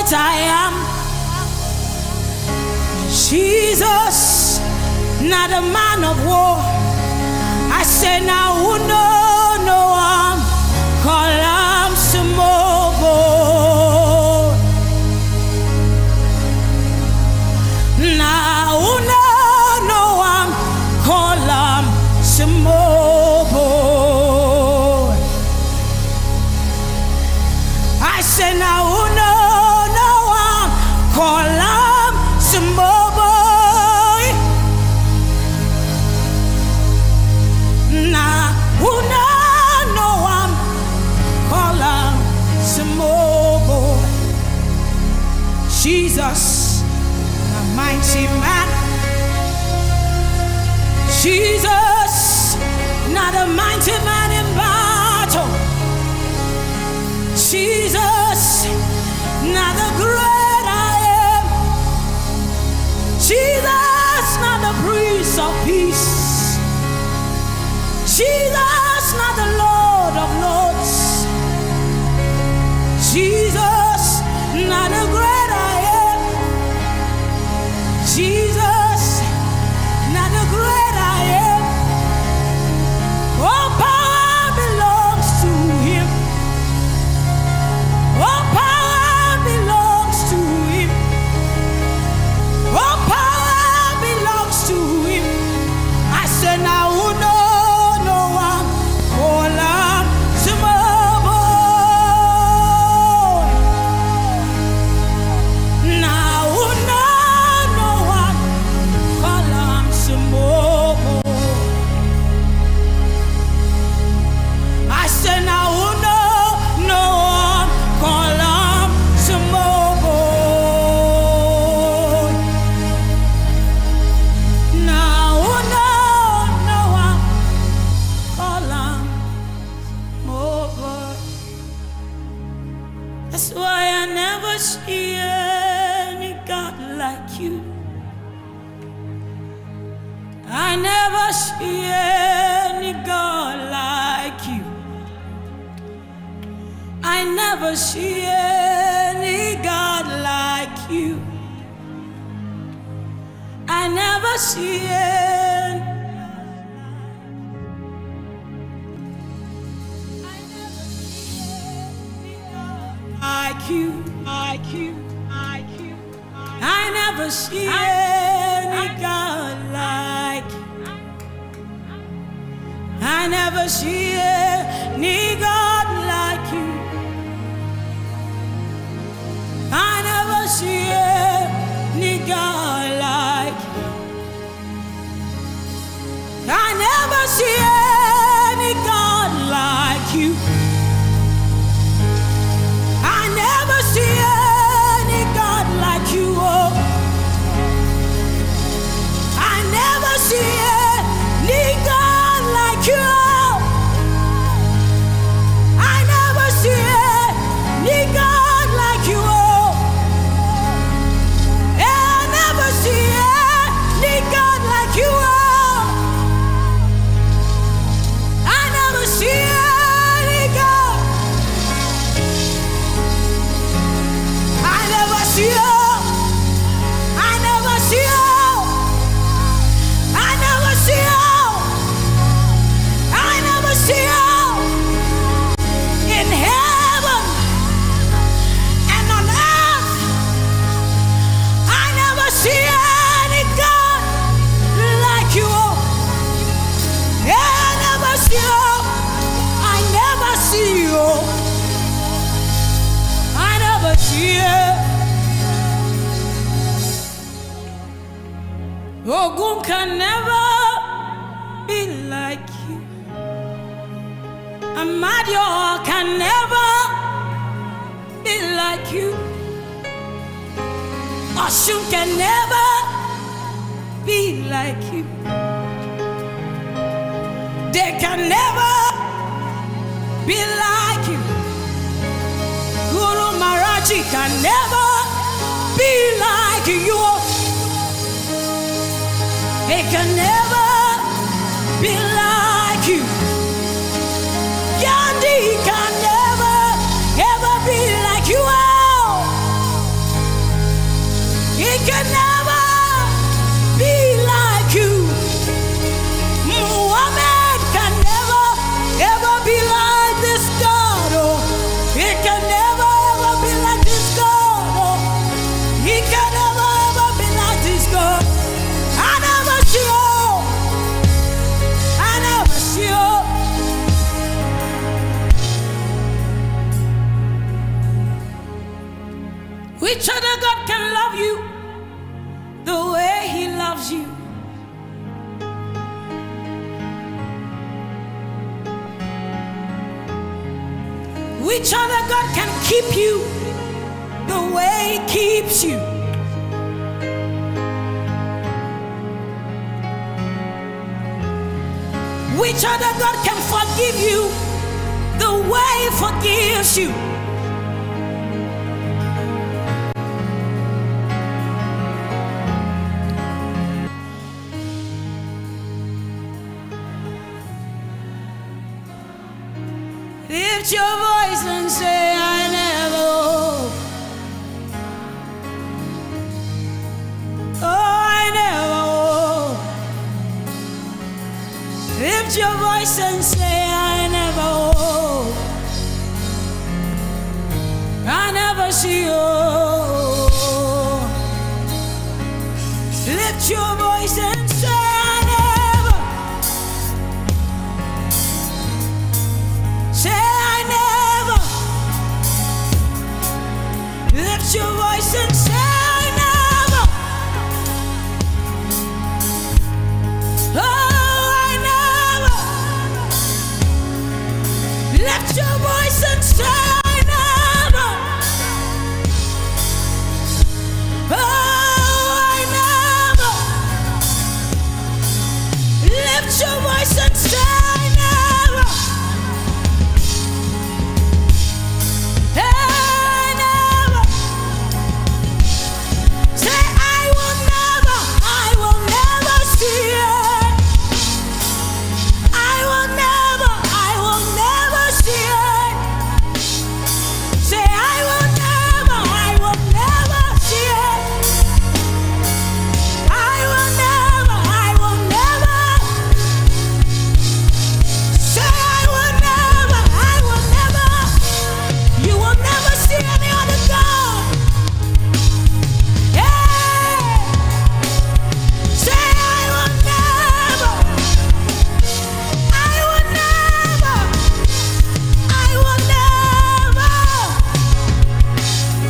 great I am. Jesus, not a man of war. I say now who no I'm call him Sumobo. Now who no I'm call him Sumobo. I say now who no I'm call him Sumobo. Now who no I'm call him Sumobo. Jesus, a mighty man. Jesus, not a mighty man in battle. Jesus, not the great I am. Jesus, not the Prince of Peace. Jesus, not the Lord of Lords. Jesus, not the great I am. Jesus, not the great I am. All power belongs to him. All power belongs to him. All power belongs to him. I say now who no one call him Sumobo. Now who no one call him Sumobo. I say now who no one call him Sumobo. Now who no one call him Sumobo. That's why I never see any God like you. I never see any God like you. I never see any God like you. I never see any. I never see any God like you, like you, like you. I never see any God like you. I never see any God like you. I never see any God like you. I never see any God like you. I never see any God like you. Oh, I never see any God like you. I never see any God like you. Oh, I never see any God like you. Oh, I never see any God. I never see you. I never see you. I never see you. I never see you in heaven and on earth. I never see any God like you. I never see you. I never see you. I never see you. Ogun can never be like you. Amadio can never be like you. Oshun can never be like you. They can never be like you. Guru Maharaji can never be like you. They can never be like you. Gandhi can never ever be like you. loves you. Which other God can keep you the way He keeps you? Which other God can forgive you the way He forgives you? Lift your voice and say, I never hope. Oh, I never hope. Lift your voice and say, I never hope. I never see hope. Lift your voice and say, I never. Say, I never. Lift your voice and say, I never. Oh, I never. Lift your voice and say, I never. Oh, I never. Lift your voice and say, I never. I never. Say, I will never see it. I will never see it. Say, I will never see it. I will never. Say, I will never. You will never see any other God. Yeah. Say, I will never.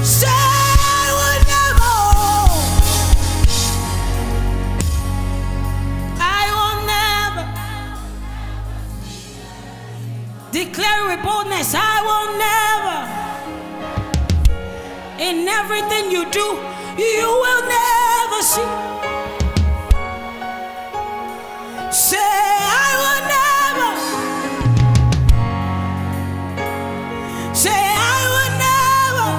Say, I will never. I will never. Declare with boldness, I will never. In everything you do, you will never see. Say, I will never. Say, I will never.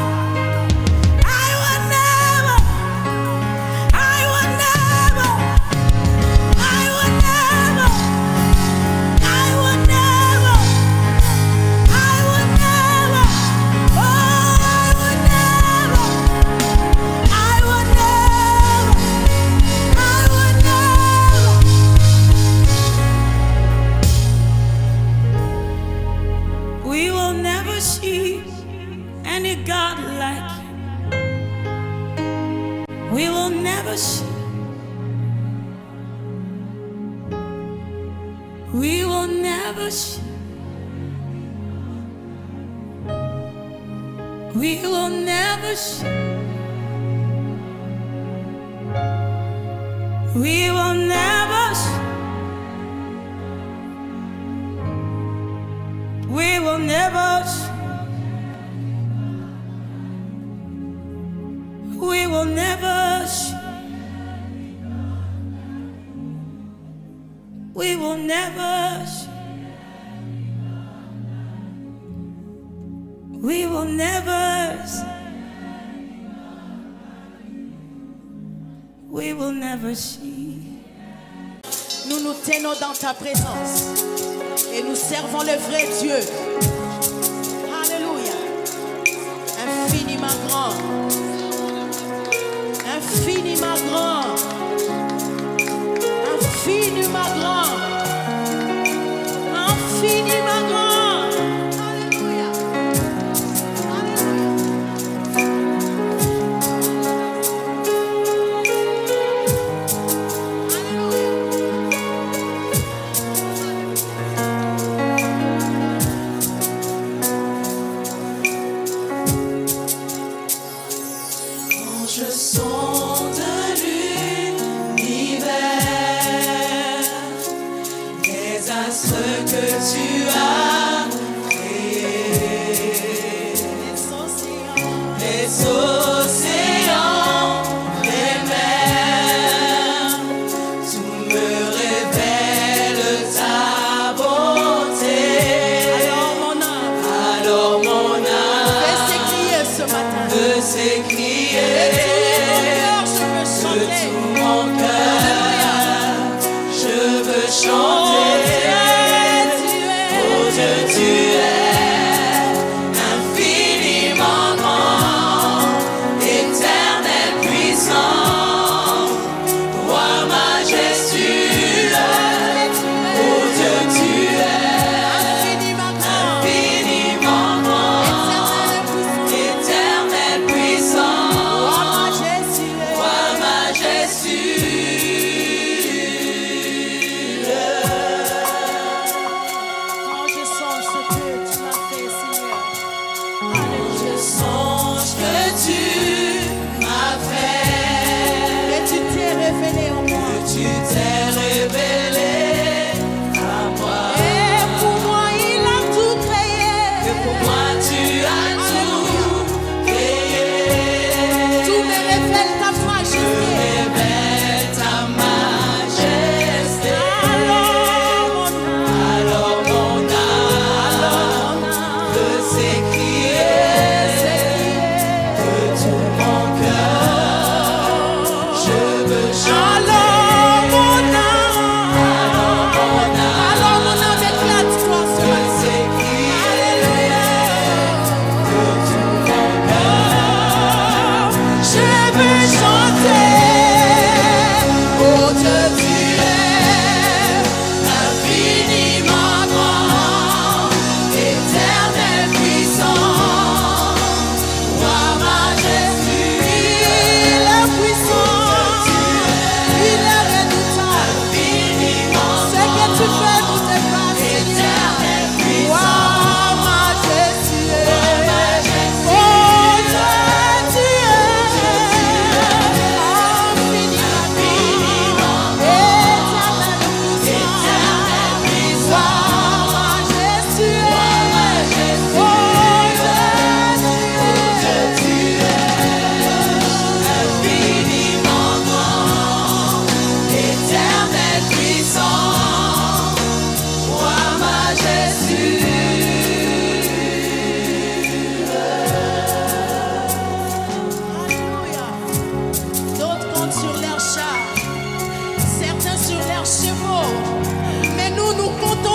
I will never. I will never. I will never. I will never. I will never. Oh, I will never. I will never. I will never. We will never see any God like you. We will never see. We will never see. We will never see. We will never see. We will never see. We will never see. We will never see. We will never see. We will never see. Nous nous tenons dans ta présence et nous servons le vrai Dieu. Alléluia. Infiniment grand. Infiniment grand. Infiniment grand. Infiniment grand. Alléluia. Je sonde lui.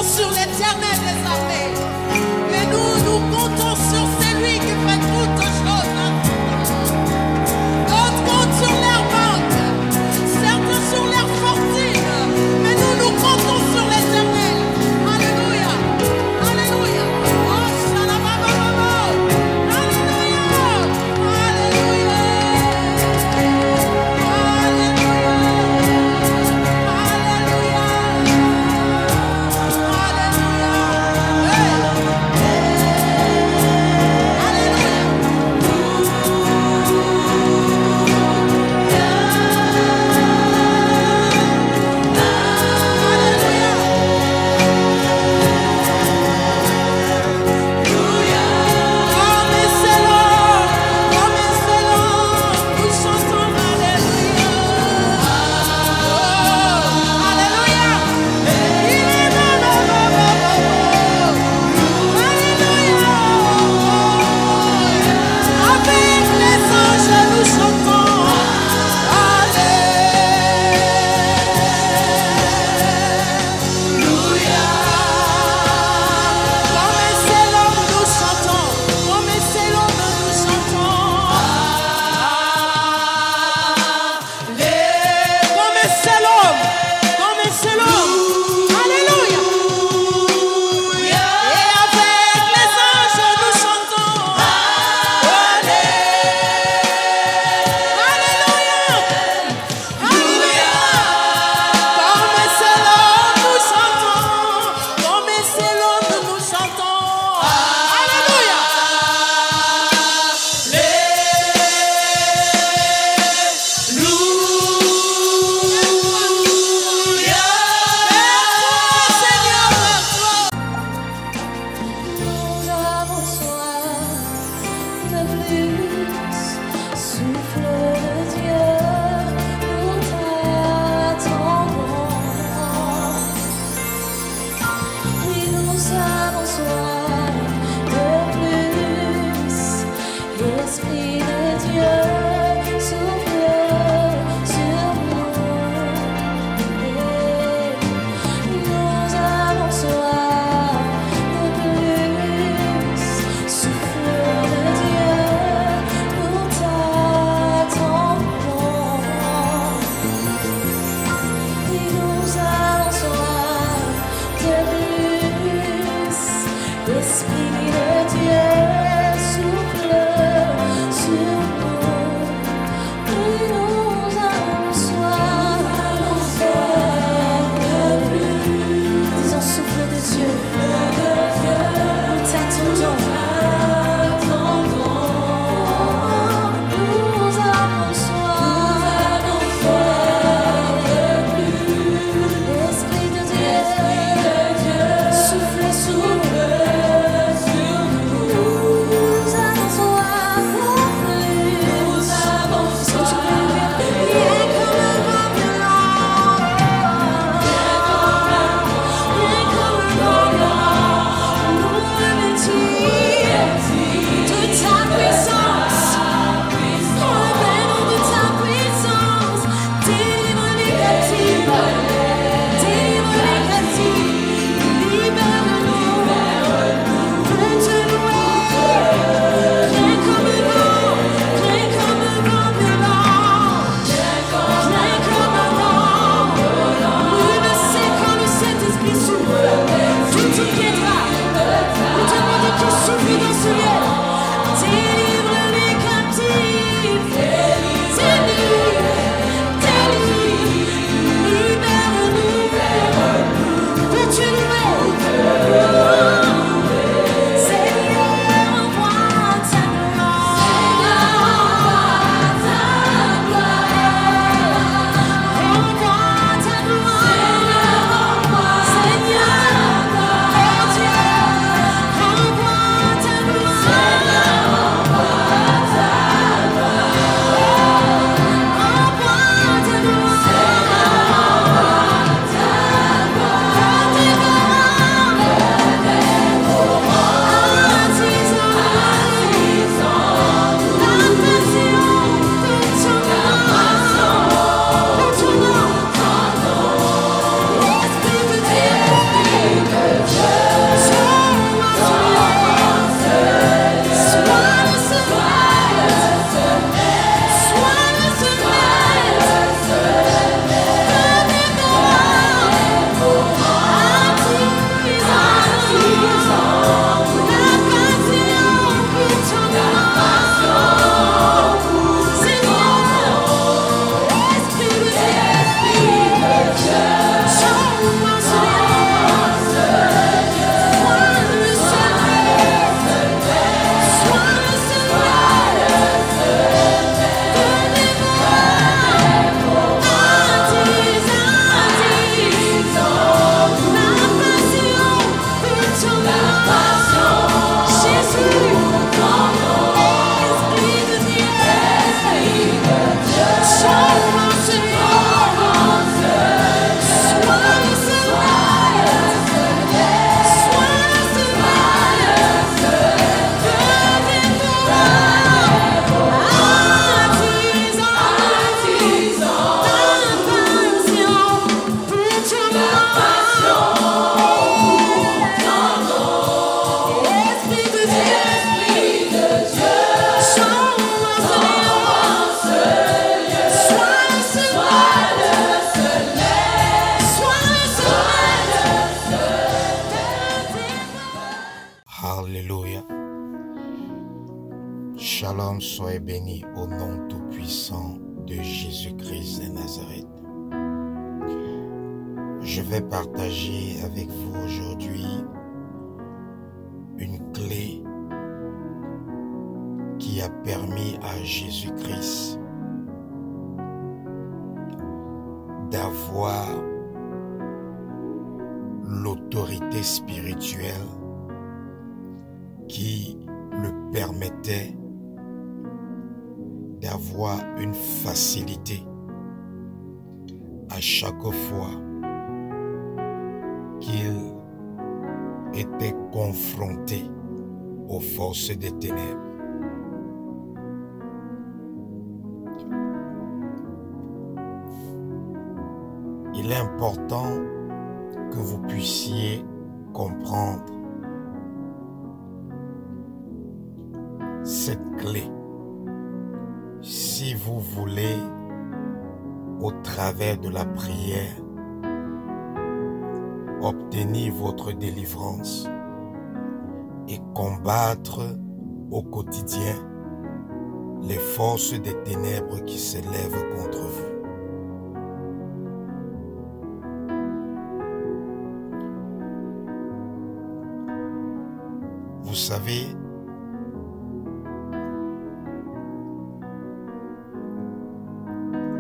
sur l'Éternel des armées. Mais nous comptons sur celui qui fait toutes choses. D'autres comptent sur leur banque, certains sur leur fortune. Mais nous comptons sur l'Éternel. Alléluia. Alléluia. Oh, shalabababo. Alléluia. Alléluia. Souffle, souffle. Shalom, soyez bénis au nom tout-puissant de Jésus-Christ de Nazareth. Je vais partager avec vous aujourd'hui une clé qui a permis à Jésus-Christ d'avoir l'autorité spirituelle qui le permettait d'avoir une facilité à chaque fois qu'il était confronté aux forces des ténèbres. Il est important que vous puissiez comprendre cette clé si vous voulez, au travers de la prière, obtenir votre délivrance et combattre au quotidien les forces des ténèbres qui s'élèvent contre vous. Vous savez,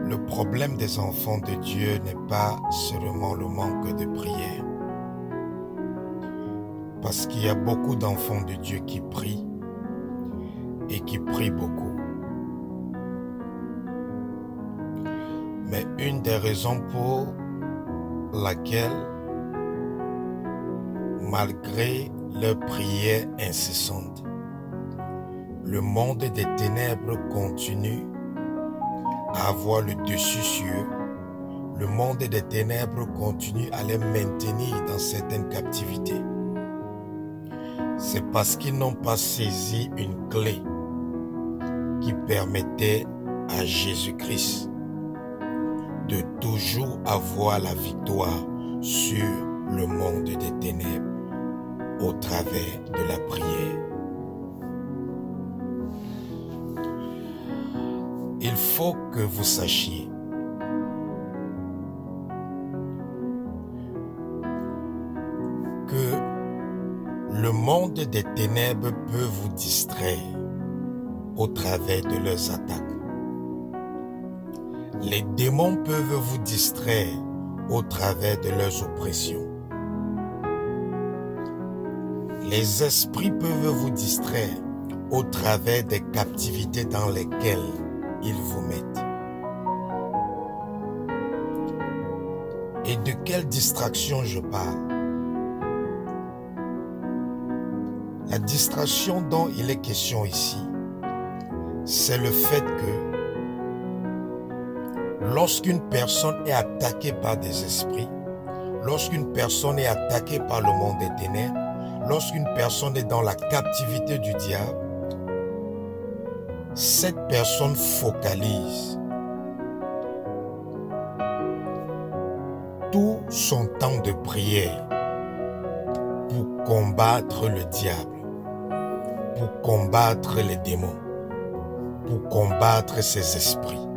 le problème des enfants de Dieu n'est pas seulement le manque de prière. Parce qu'il y a beaucoup d'enfants de Dieu qui prient et qui prient beaucoup. Mais une des raisons pour laquelle, malgré leur prière incessante, le monde des ténèbres continue à avoir le dessus sur eux. Le monde des ténèbres continue à les maintenir dans certaines captivités. C'est parce qu'ils n'ont pas saisi une clé qui permettait à Jésus-Christ de toujours avoir la victoire sur le monde des ténèbres au travers de la prière. Il faut que vous sachiez que le monde des ténèbres peut vous distraire au travers de leurs attaques. Les démons peuvent vous distraire au travers de leurs oppressions. Les esprits peuvent vous distraire au travers des captivités dans lesquelles ils vous mettent. Et de quelle distraction je parle? La distraction dont il est question ici, c'est le fait que lorsqu'une personne est attaquée par des esprits, lorsqu'une personne est attaquée par le monde des ténèbres, lorsqu'une personne est dans la captivité du diable, cette personne focalise tout son temps de prière pour combattre le diable, pour combattre les démons, pour combattre ses esprits.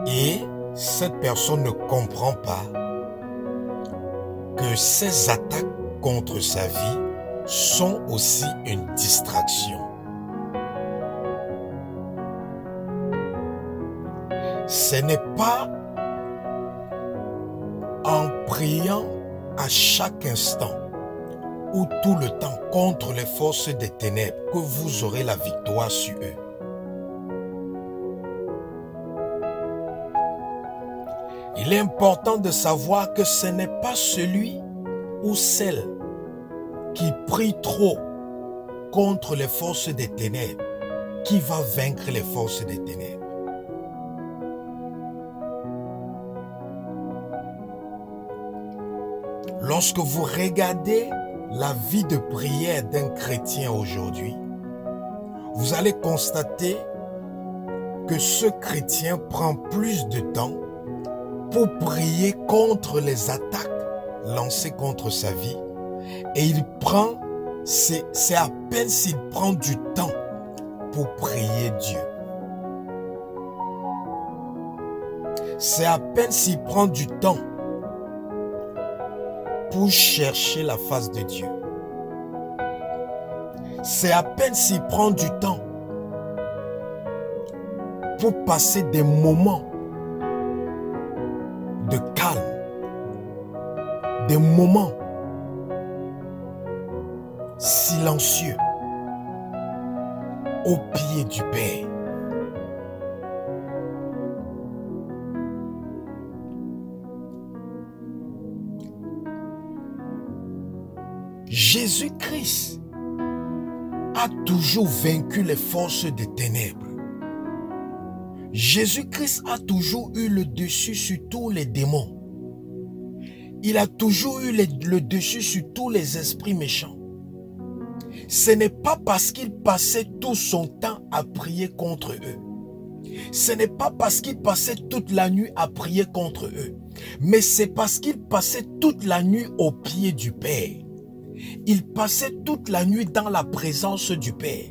Et cette personne ne comprend pas que ces attaques contre sa vie sont aussi une distraction. Ce n'est pas en priant à chaque instant ou tout le temps contre les forces des ténèbres que vous aurez la victoire sur eux. Il est important de savoir que ce n'est pas celui ou celle qui prie trop contre les forces des ténèbres qui va vaincre les forces des ténèbres. Lorsque vous regardez la vie de prière d'un chrétien aujourd'hui, vous allez constater que ce chrétien prend plus de temps pour prier contre les attaques lancées contre sa vie Et il prend, c'est à peine s'il prend du temps pour prier Dieu. C'est à peine s'il prend du temps pour chercher la face de Dieu. C'est à peine s'il prend du temps pour passer des moments de calme, des moments silencieux au pied du Père. Jésus-Christ a toujours vaincu les forces des ténèbres. Jésus-Christ a toujours eu le dessus sur tous les démons. Il a toujours eu le dessus sur tous les esprits méchants. Ce n'est pas parce qu'il passait tout son temps à prier contre eux. Ce n'est pas parce qu'il passait toute la nuit à prier contre eux. Mais c'est parce qu'il passait toute la nuit au pied du Père. Il passait toute la nuit dans la présence du Père.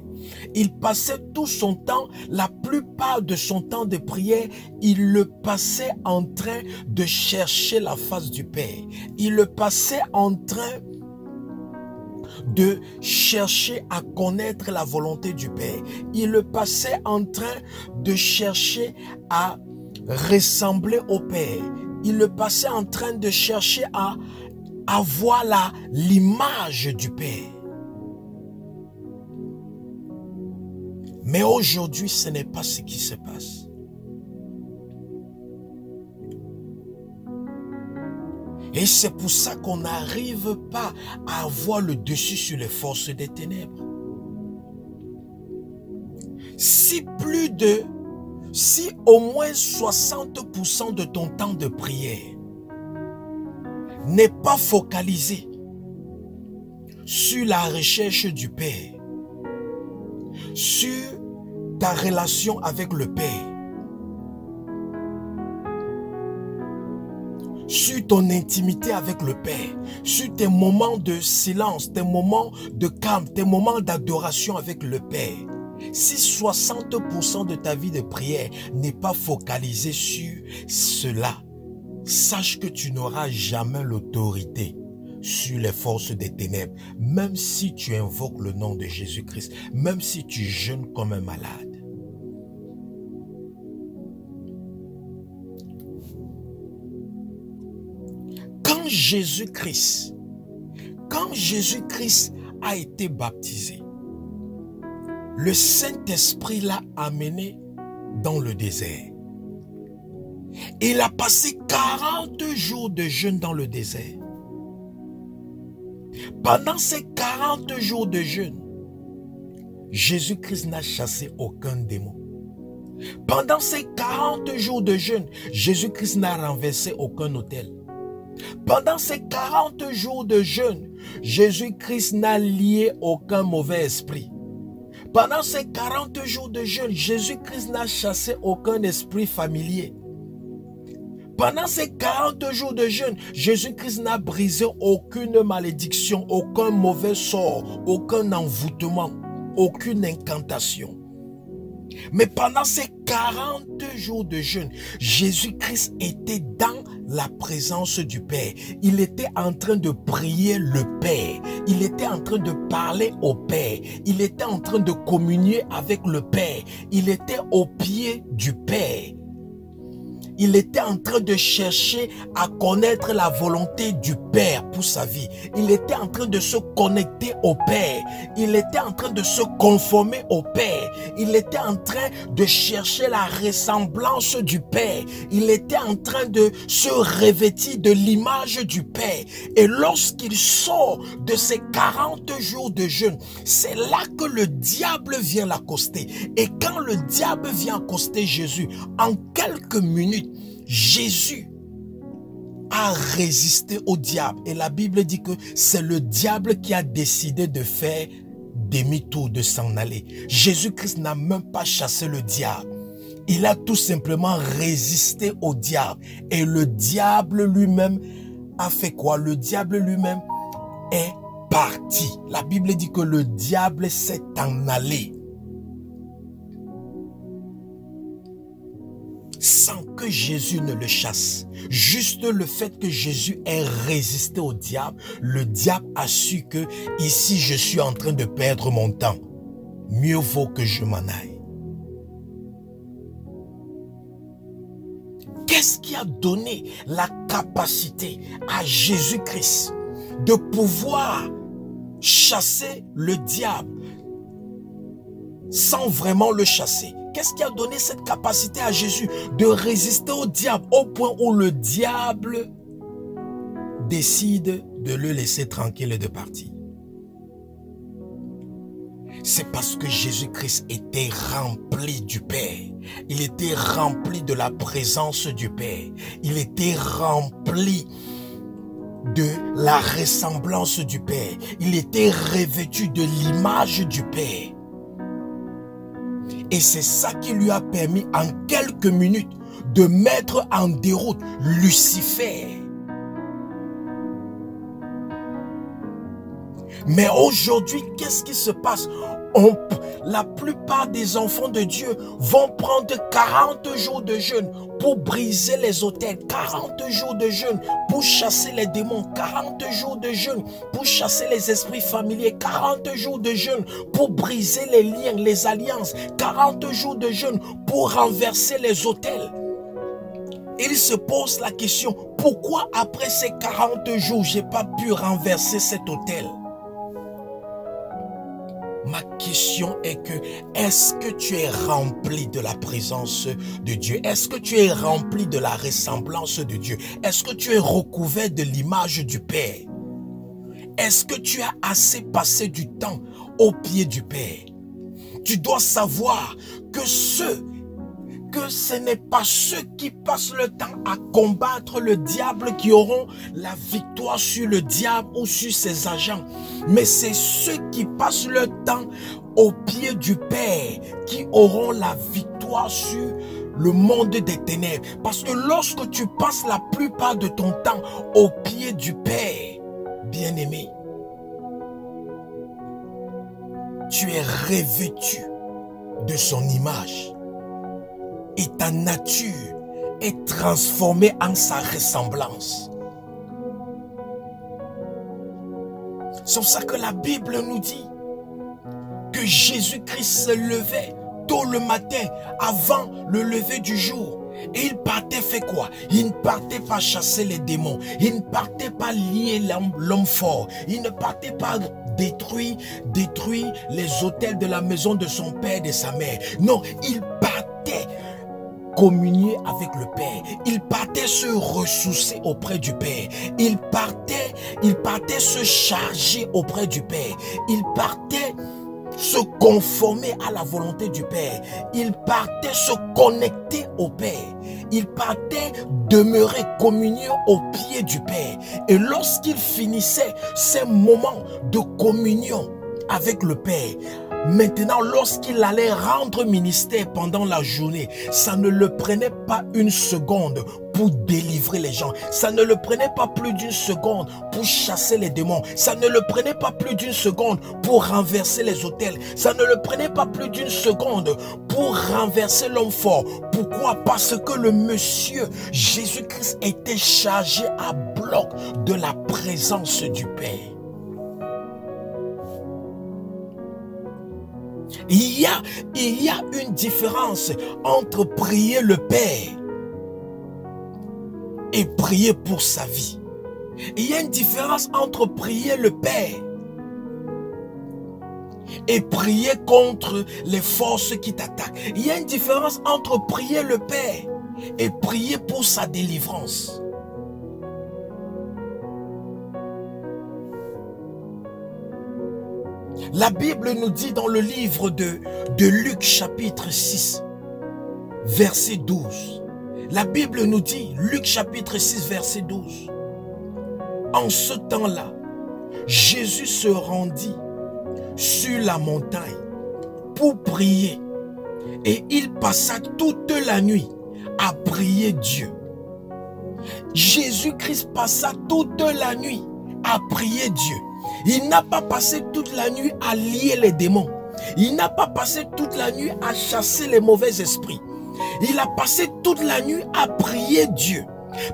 Il passait tout son temps, la plupart de son temps de prière, il le passait en train de chercher la face du Père. Il le passait en train de chercher à connaître la volonté du Père. Il le passait en train de chercher à ressembler au Père. Il le passait en train de chercher à avoir l'image du Père. Mais aujourd'hui, ce n'est pas ce qui se passe. Et c'est pour ça qu'on n'arrive pas à avoir le dessus sur les forces des ténèbres. Si au moins 60% de ton temps de prière n'est pas focalisé sur la recherche du Père, sur ta relation avec le Père, sur ton intimité avec le Père, sur tes moments de silence, tes moments de calme, tes moments d'adoration avec le Père. Si 60% de ta vie de prière n'est pas focalisé sur cela, sache que tu n'auras jamais l'autorité sur les forces des ténèbres, même si tu invoques le nom de Jésus-Christ, même si tu jeûnes comme un malade. Quand Jésus-Christ a été baptisé, le Saint-Esprit l'a amené dans le désert. Il a passé 40 jours de jeûne dans le désert. Pendant ces 40 jours de jeûne, Jésus-Christ n'a chassé aucun démon. Pendant ces 40 jours de jeûne, Jésus-Christ n'a renversé aucun autel. Pendant ces 40 jours de jeûne, Jésus-Christ n'a lié aucun mauvais esprit. Pendant ces 40 jours de jeûne, Jésus-Christ n'a chassé aucun esprit familier. Pendant ces 40 jours de jeûne, Jésus-Christ n'a brisé aucune malédiction, aucun mauvais sort, aucun envoûtement, aucune incantation. Mais pendant ces 40 jours de jeûne, Jésus-Christ était dans la présence du Père. Il était en train de prier le Père. Il était en train de parler au Père. Il était en train de communier avec le Père. Il était au pied du Père. Il était en train de chercher à connaître la volonté du Père pour sa vie. Il était en train de se connecter au Père. Il était en train de se conformer au Père. Il était en train de chercher la ressemblance du Père. Il était en train de se revêtir de l'image du Père. Et lorsqu'il sort de ces 40 jours de jeûne, c'est là que le diable vient l'accoster. Et quand le diable vient accoster Jésus, en quelques minutes, Jésus a résisté au diable. Et la Bible dit que c'est le diable qui a décidé de faire demi-tour, de s'en aller. Jésus-Christ n'a même pas chassé le diable. Il a tout simplement résisté au diable. Et le diable lui-même a fait quoi? Le diable lui-même est parti. La Bible dit que le diable s'est en allé. Sans que Jésus ne le chasse. Juste le fait que Jésus ait résisté au diable, le diable a su que ici je suis en train de perdre mon temps. Mieux vaut que je m'en aille. Qu'est-ce qui a donné la capacité à Jésus-Christ de pouvoir chasser le diable sans vraiment le chasser? Qu'est-ce qui a donné cette capacité à Jésus de résister au diable au point où le diable décide de le laisser tranquille et de partir? C'est parce que Jésus-Christ était rempli du Père. Il était rempli de la présence du Père. Il était rempli de la ressemblance du Père. Il était revêtu de l'image du Père. Et c'est ça qui lui a permis en quelques minutes de mettre en déroute Lucifer. Mais aujourd'hui, qu'est-ce qui se passe? La plupart des enfants de Dieu vont prendre 40 jours de jeûne pour briser les autels, 40 jours de jeûne pour chasser les démons, 40 jours de jeûne pour chasser les esprits familiers, 40 jours de jeûne pour briser les liens, les alliances, 40 jours de jeûne pour renverser les autels. Il se pose la question, pourquoi après ces 40 jours, je n'ai pas pu renverser cet autel? Ma question est que, est-ce que tu es rempli de la présence de Dieu? Est-ce que tu es rempli de la ressemblance de Dieu? Est-ce que tu es recouvert de l'image du Père? Est-ce que tu as assez passé du temps au pied du Père? Tu dois savoir que ce n'est pas ceux qui passent le temps à combattre le diable qui auront la victoire sur le diable ou sur ses agents. Mais c'est ceux qui passent le temps au pied du Père qui auront la victoire sur le monde des ténèbres. Parce que lorsque tu passes la plupart de ton temps au pied du Père, bien-aimé, tu es revêtu de son image. Et ta nature est transformée en sa ressemblance. C'est pour ça que la Bible nous dit que Jésus-Christ se levait tôt le matin avant le lever du jour. Et il partait faire quoi? Il ne partait pas chasser les démons. Il ne partait pas lier l'homme fort. Il ne partait pas détruire les autels de la maison de son père et de sa mère. Non, il partait communier avec le Père. Il partait se ressourcer auprès du Père. Il partait se charger auprès du Père. Il partait se conformer à la volonté du Père. Il partait se connecter au Père. Il partait demeurer, communier au pied du Père. Et lorsqu'il finissait ces moments de communion avec le Père, maintenant, lorsqu'il allait rendre ministère pendant la journée, ça ne le prenait pas une seconde pour délivrer les gens. Ça ne le prenait pas plus d'une seconde pour chasser les démons. Ça ne le prenait pas plus d'une seconde pour renverser les autels. Ça ne le prenait pas plus d'une seconde pour renverser l'homme fort. Pourquoi? Parce que le monsieur Jésus-Christ était chargé à bloc de la présence du Père. Il y a une différence entre prier le Père et prier pour sa vie. Il y a une différence entre prier le Père et prier contre les forces qui t'attaquent. Il y a une différence entre prier le Père et prier pour sa délivrance. La Bible nous dit dans le livre de Luc chapitre 6, verset 12. La Bible nous dit, Luc chapitre 6, verset 12. En ce temps-là, Jésus se rendit sur la montagne pour prier. Et il passa toute la nuit à prier Dieu. Jésus-Christ passa toute la nuit à prier Dieu. Il n'a pas passé toute la nuit à lier les démons. Il n'a pas passé toute la nuit à chasser les mauvais esprits. Il a passé toute la nuit à prier Dieu.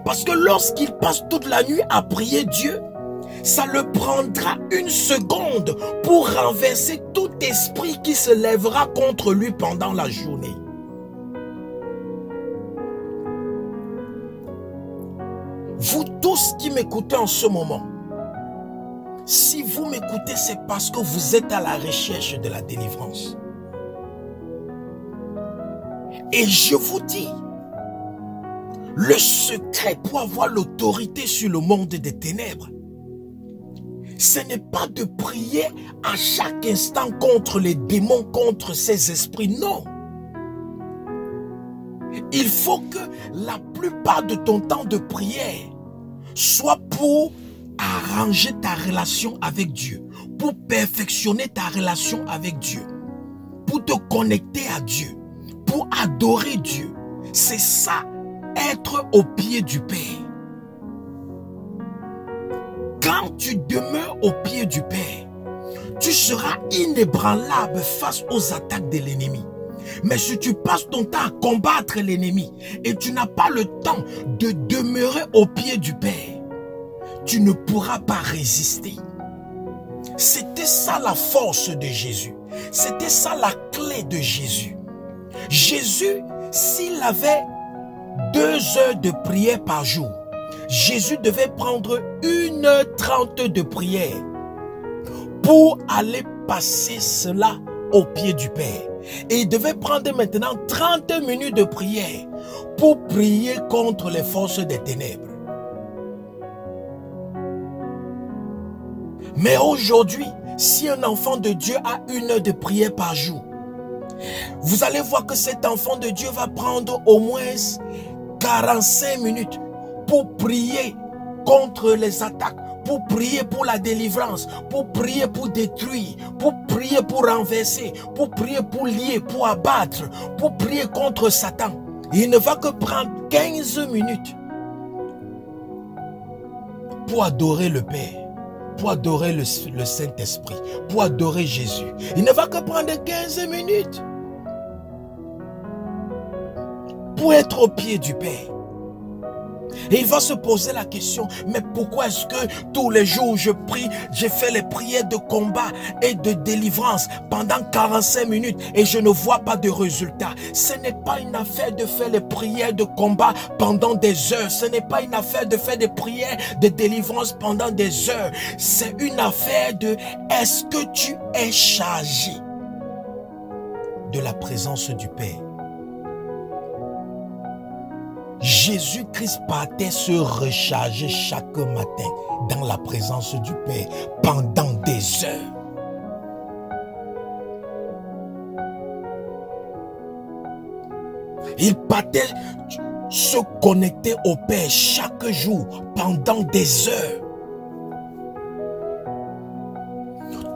Parce que lorsqu'il passe toute la nuit à prier Dieu, ça le prendra une seconde pour renverser tout esprit qui se lèvera contre lui pendant la journée. Vous tous qui m'écoutez en ce moment, si vous m'écoutez, c'est parce que vous êtes à la recherche de la délivrance. Et je vous dis, le secret pour avoir l'autorité sur le monde des ténèbres, ce n'est pas de prier à chaque instant contre les démons, contre ces esprits, non. Il faut que la plupart de ton temps de prière soit pour arranger ta relation avec Dieu, pour perfectionner ta relation avec Dieu, pour te connecter à Dieu, pour adorer Dieu. C'est ça, être au pied du Père. Quand tu demeures au pied du Père, tu seras inébranlable face aux attaques de l'ennemi. Mais si tu passes ton temps à combattre l'ennemi et tu n'as pas le temps de demeurer au pied du Père, tu ne pourras pas résister. C'était ça la force de Jésus. C'était ça la clé de Jésus. Jésus, s'il avait 2 heures de prière par jour, Jésus devait prendre 1h30 de prière pour aller passer cela au pied du Père. Et il devait prendre maintenant 30 minutes de prière pour prier contre les forces des ténèbres. Mais aujourd'hui, si un enfant de Dieu a 1 heure de prière par jour, vous allez voir que cet enfant de Dieu va prendre au moins 45 minutes pour prier contre les attaques, pour prier pour la délivrance, pour prier pour détruire, pour prier pour renverser, pour prier pour lier, pour abattre, pour prier contre Satan. Il ne va que prendre 15 minutes pour adorer le Père, pour adorer le Saint-Esprit, pour adorer Jésus. Il ne va que prendre 15 minutes pour être au pied du Père. Et il va se poser la question, mais pourquoi est-ce que tous les jours je prie, je fais les prières de combat et de délivrance pendant 45 minutes et je ne vois pas de résultat? Ce n'est pas une affaire de faire les prières de combat pendant des heures. Ce n'est pas une affaire de faire des prières de délivrance pendant des heures. C'est une affaire de est-ce que tu es chargé de la présence du Père? Jésus-Christ partait se recharger chaque matin dans la présence du Père pendant des heures. Il partait se connecter au Père chaque jour pendant des heures.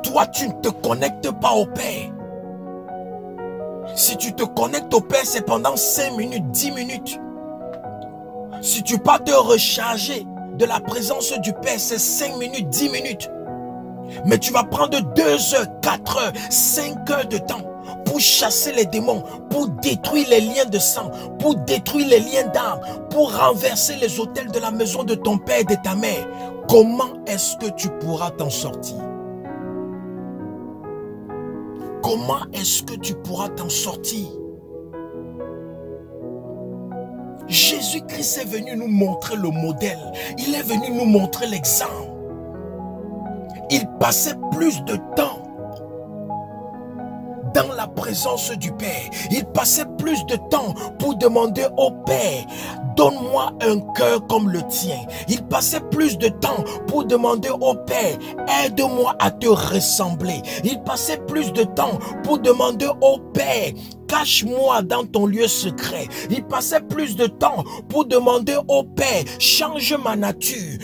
Toi, tu ne te connectes pas au Père. Si tu te connectes au Père, c'est pendant 5 minutes, 10 minutes. Si tu pars te recharger de la présence du Père, c'est 5 minutes, 10 minutes. Mais tu vas prendre 2 heures, 4 heures, 5 heures de temps pour chasser les démons, pour détruire les liens de sang, pour détruire les liens d'âme, pour renverser les autels de la maison de ton père et de ta mère. Comment est-ce que tu pourras t'en sortir? Comment est-ce que tu pourras t'en sortir? Jésus-Christ est venu nous montrer le modèle. Il est venu nous montrer l'exemple. Il passait plus de temps dans la présence du Père. Il passait plus de temps pour demander au Père, donne-moi un cœur comme le tien. Il passait plus de temps pour demander au Père, aide-moi à te ressembler. Il passait plus de temps pour demander au Père, cache-moi dans ton lieu secret. Il passait plus de temps pour demander au Père, change ma nature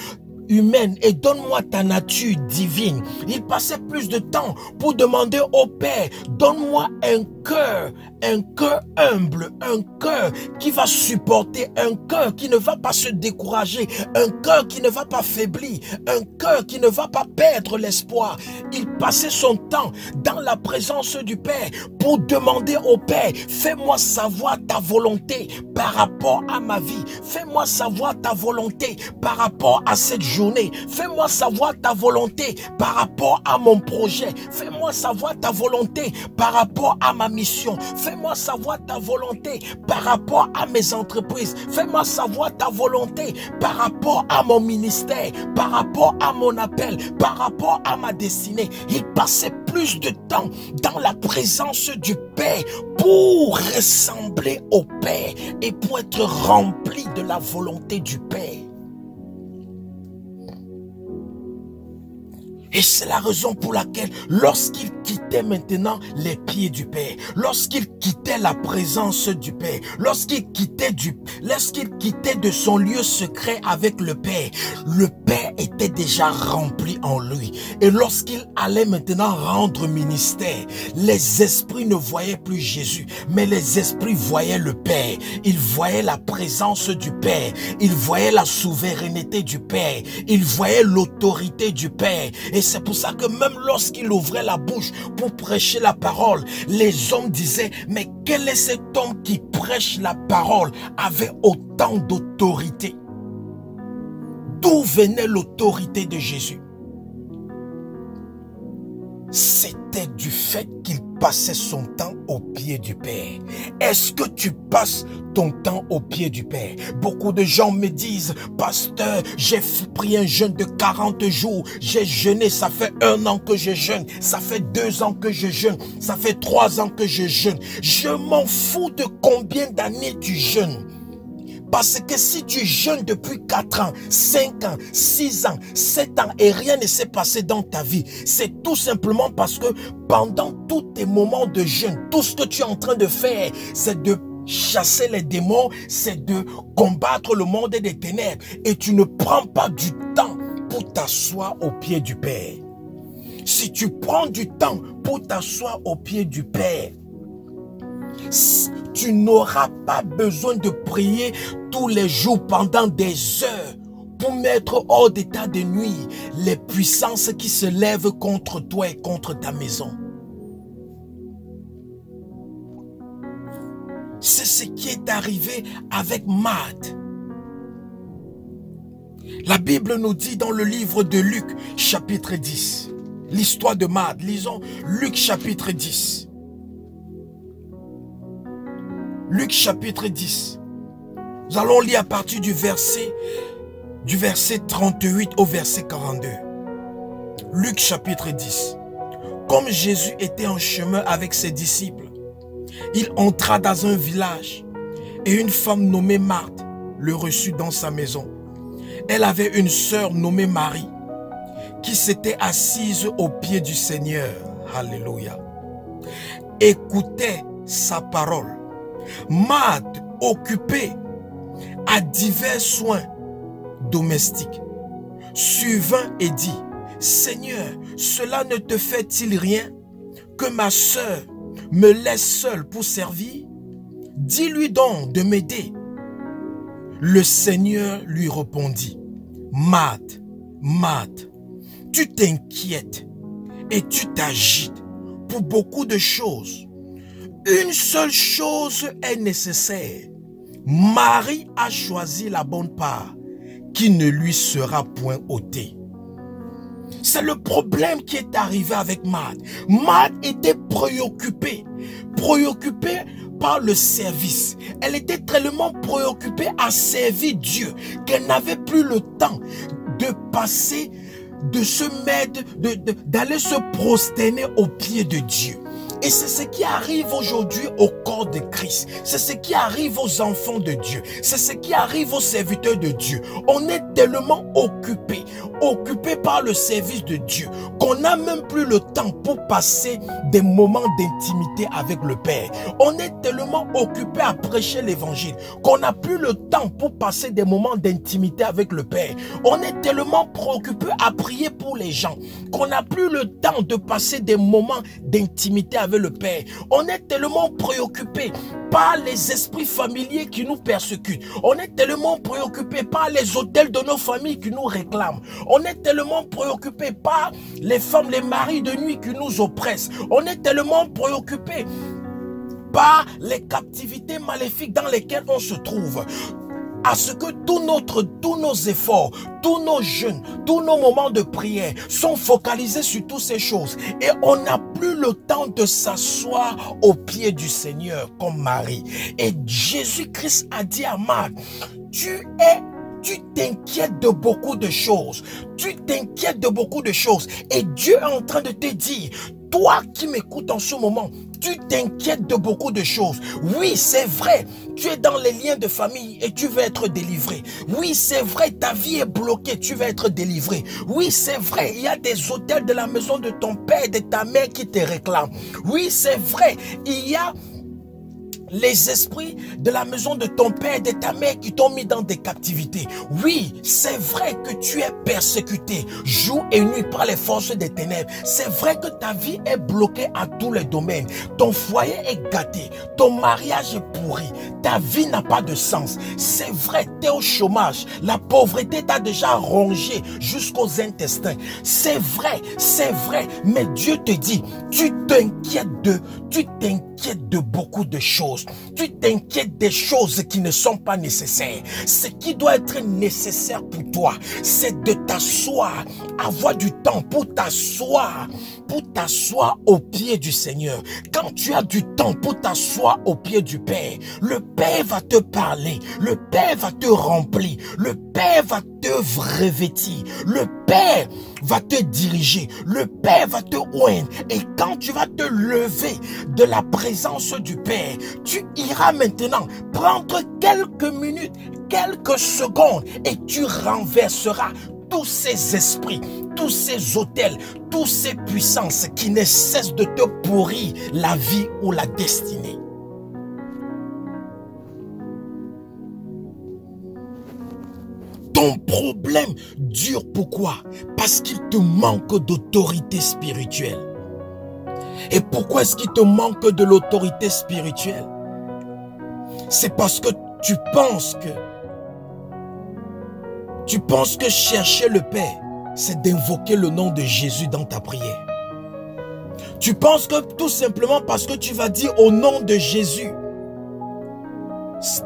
humaine et donne-moi ta nature divine. Il passait plus de temps pour demander au Père, donne-moi un cœur humble, un cœur qui va supporter, un cœur qui ne va pas se décourager, un cœur qui ne va pas faiblir, un cœur qui ne va pas perdre l'espoir. Il passait son temps dans la présence du Père pour demander au Père, fais-moi savoir ta volonté par rapport à ma vie, fais-moi savoir ta volonté par rapport à cette journée, fais-moi savoir ta volonté par rapport à mon projet, fais-moi savoir ta volonté par rapport à ma mission, fais-moi savoir ta volonté par rapport à mes entreprises, fais-moi savoir ta volonté par rapport à mon ministère, par rapport à mon appel, par rapport à ma destinée. Il passait plus de temps dans la présence du Père pour ressembler au Père et pour être rempli de la volonté du Père. Et c'est la raison pour laquelle, lorsqu'il quittait maintenant les pieds du Père, lorsqu'il quittait la présence du Père, lorsqu'il quittait de son lieu secret avec le Père était déjà rempli en lui. Et lorsqu'il allait maintenant rendre ministère, les esprits ne voyaient plus Jésus, mais les esprits voyaient le Père. Ils voyaient la présence du Père, ils voyaient la souveraineté du Père, ils voyaient l'autorité du Père. Et c'est pour ça que même lorsqu'il ouvrait la bouche pour prêcher la parole, les hommes disaient, mais quel est cet homme qui prêche la parole avec autant d'autorité? D'où venait l'autorité de Jésus? C'était du fait qu'il passait son temps au pied du Père. Est-ce que tu passes ton temps au pied du Père? Beaucoup de gens me disent, pasteur, j'ai pris un jeûne de 40 jours, j'ai jeûné, ça fait 1 an que je jeûne, ça fait 2 ans que je jeûne, ça fait 3 ans que je jeûne. Je m'en fous de combien d'années tu jeûnes. Parce que si tu jeûnes depuis 4 ans, 5 ans, 6 ans, 7 ans et rien ne s'est passé dans ta vie, c'est tout simplement parce que pendant tous tes moments de jeûne, tout ce que tu es en train de faire, c'est de chasser les démons, c'est de combattre le monde des ténèbres. Et tu ne prends pas du temps pour t'asseoir au pied du Père. Si tu prends du temps pour t'asseoir au pied du Père, tu n'auras pas besoin de prier tous les jours pendant des heures pour mettre hors d'état de nuire les puissances qui se lèvent contre toi et contre ta maison. C'est ce qui est arrivé avec Marthe. La Bible nous dit dans le livre de Luc, chapitre 10, l'histoire de Marthe. Lisons Luc chapitre 10. Luc chapitre 10. Nous allons lire à partir du verset 38 au verset 42. Luc chapitre 10. Comme Jésus était en chemin avec ses disciples, il entra dans un village et une femme nommée Marthe le reçut dans sa maison. Elle avait une sœur nommée Marie qui s'était assise aux pieds du Seigneur. Alléluia. Écoutait sa parole. Marthe, occupée à divers soins domestiques, survint et dit, Seigneur, cela ne te fait-il rien que ma sœur me laisse seule pour servir? Dis-lui donc de m'aider. Le Seigneur lui répondit, Marthe, Marthe, tu t'inquiètes et tu t'agites pour beaucoup de choses. Une seule chose est nécessaire. Marie a choisi la bonne part qui ne lui sera point ôtée. C'est le problème qui est arrivé avec Marthe. Marthe était préoccupée par le service. Elle était tellement préoccupée à servir Dieu qu'elle n'avait plus le temps de passer, de se mettre, d'aller se prosterner aux pieds de Dieu. Et c'est ce qui arrive aujourd'hui au corps de Christ. C'est ce qui arrive aux enfants de Dieu. C'est ce qui arrive aux serviteurs de Dieu. On est tellement occupé par le service de Dieu qu'on n'a même plus le temps pour passer des moments d'intimité avec le Père. On est tellement occupé à prêcher l'évangile qu'on n'a plus le temps pour passer des moments d'intimité avec le Père. On est tellement préoccupé à prier pour les gens qu'on n'a plus le temps de passer des moments d'intimité avec avec le Père. On est tellement préoccupé par les esprits familiers qui nous persécutent. On est tellement préoccupé par les autels de nos familles qui nous réclament. On est tellement préoccupé par les femmes, les maris de nuit qui nous oppressent. On est tellement préoccupé par les captivités maléfiques dans lesquelles on se trouve, à ce que tous nos efforts, tous nos jeûnes, tous nos moments de prière sont focalisés sur toutes ces choses. Et on n'a plus le temps de s'asseoir au pied du Seigneur comme Marie. Et Jésus-Christ a dit à Marthe, tu t'inquiètes de beaucoup de choses. Tu t'inquiètes de beaucoup de choses. Et Dieu est en train de te dire, toi qui m'écoutes en ce moment, tu t'inquiètes de beaucoup de choses. Oui, c'est vrai, tu es dans les liens de famille et tu veux être délivré. Oui, c'est vrai, ta vie est bloquée, tu veux être délivré. Oui, c'est vrai, il y a des autels de la maison de ton père et de ta mère qui te réclament. Oui, c'est vrai, il y a les esprits de la maison de ton père et de ta mère qui t'ont mis dans des captivités. Oui, c'est vrai que tu es persécuté jour et nuit par les forces des ténèbres. C'est vrai que ta vie est bloquée à tous les domaines. Ton foyer est gâté. Ton mariage est pourri. Ta vie n'a pas de sens. C'est vrai, tu es au chômage. La pauvreté t'a déjà rongé jusqu'aux intestins. C'est vrai, mais Dieu te dit, tu t'inquiètes de beaucoup de choses. Tu t'inquiètes des choses qui ne sont pas nécessaires. Ce qui doit être nécessaire pour toi, c'est de t'asseoir, avoir du temps pour t'asseoir au pied du Seigneur. Quand tu as du temps pour t'asseoir au pied du Père, le Père va te parler, le Père va te remplir, le Père va te revêtir, le Père va te diriger, le Père va te oindre. Et quand tu vas te lever de la présence du Père, tu iras maintenant prendre quelques minutes, quelques secondes et tu renverseras tous ces esprits, tous ces autels, toutes ces puissances qui ne cessent de te pourrir la vie ou la destinée. Ton problème dure pourquoi? Parce qu'il te manque d'autorité spirituelle. Et pourquoi est-ce qu'il te manque de l'autorité spirituelle? C'est parce que tu penses que chercher le Père, c'est d'invoquer le nom de Jésus dans ta prière. Tu penses que tout simplement parce que tu vas dire au nom de Jésus,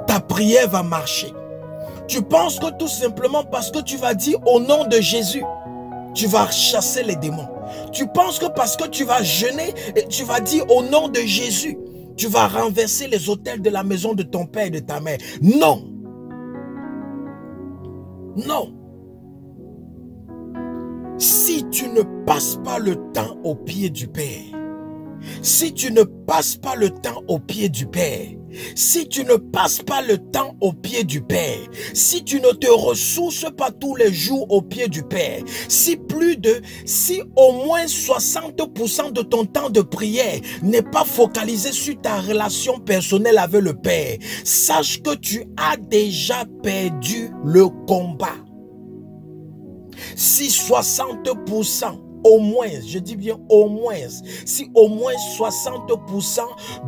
ta prière va marcher. Tu penses que tout simplement parce que tu vas dire au nom de Jésus, tu vas chasser les démons. Tu penses que parce que tu vas jeûner et tu vas dire au nom de Jésus, tu vas renverser les autels de la maison de ton père et de ta mère. Non. Non. Si tu ne passes pas le temps au pied du Père, si tu ne passes pas le temps au pied du Père, si tu ne passes pas le temps au pied du Père, si tu ne te ressources pas tous les jours au pied du Père, si au moins 60% de ton temps de prière n'est pas focalisé sur ta relation personnelle avec le Père, sache que tu as déjà perdu le combat. Si 60%, au moins, je dis bien au moins, si au moins 60%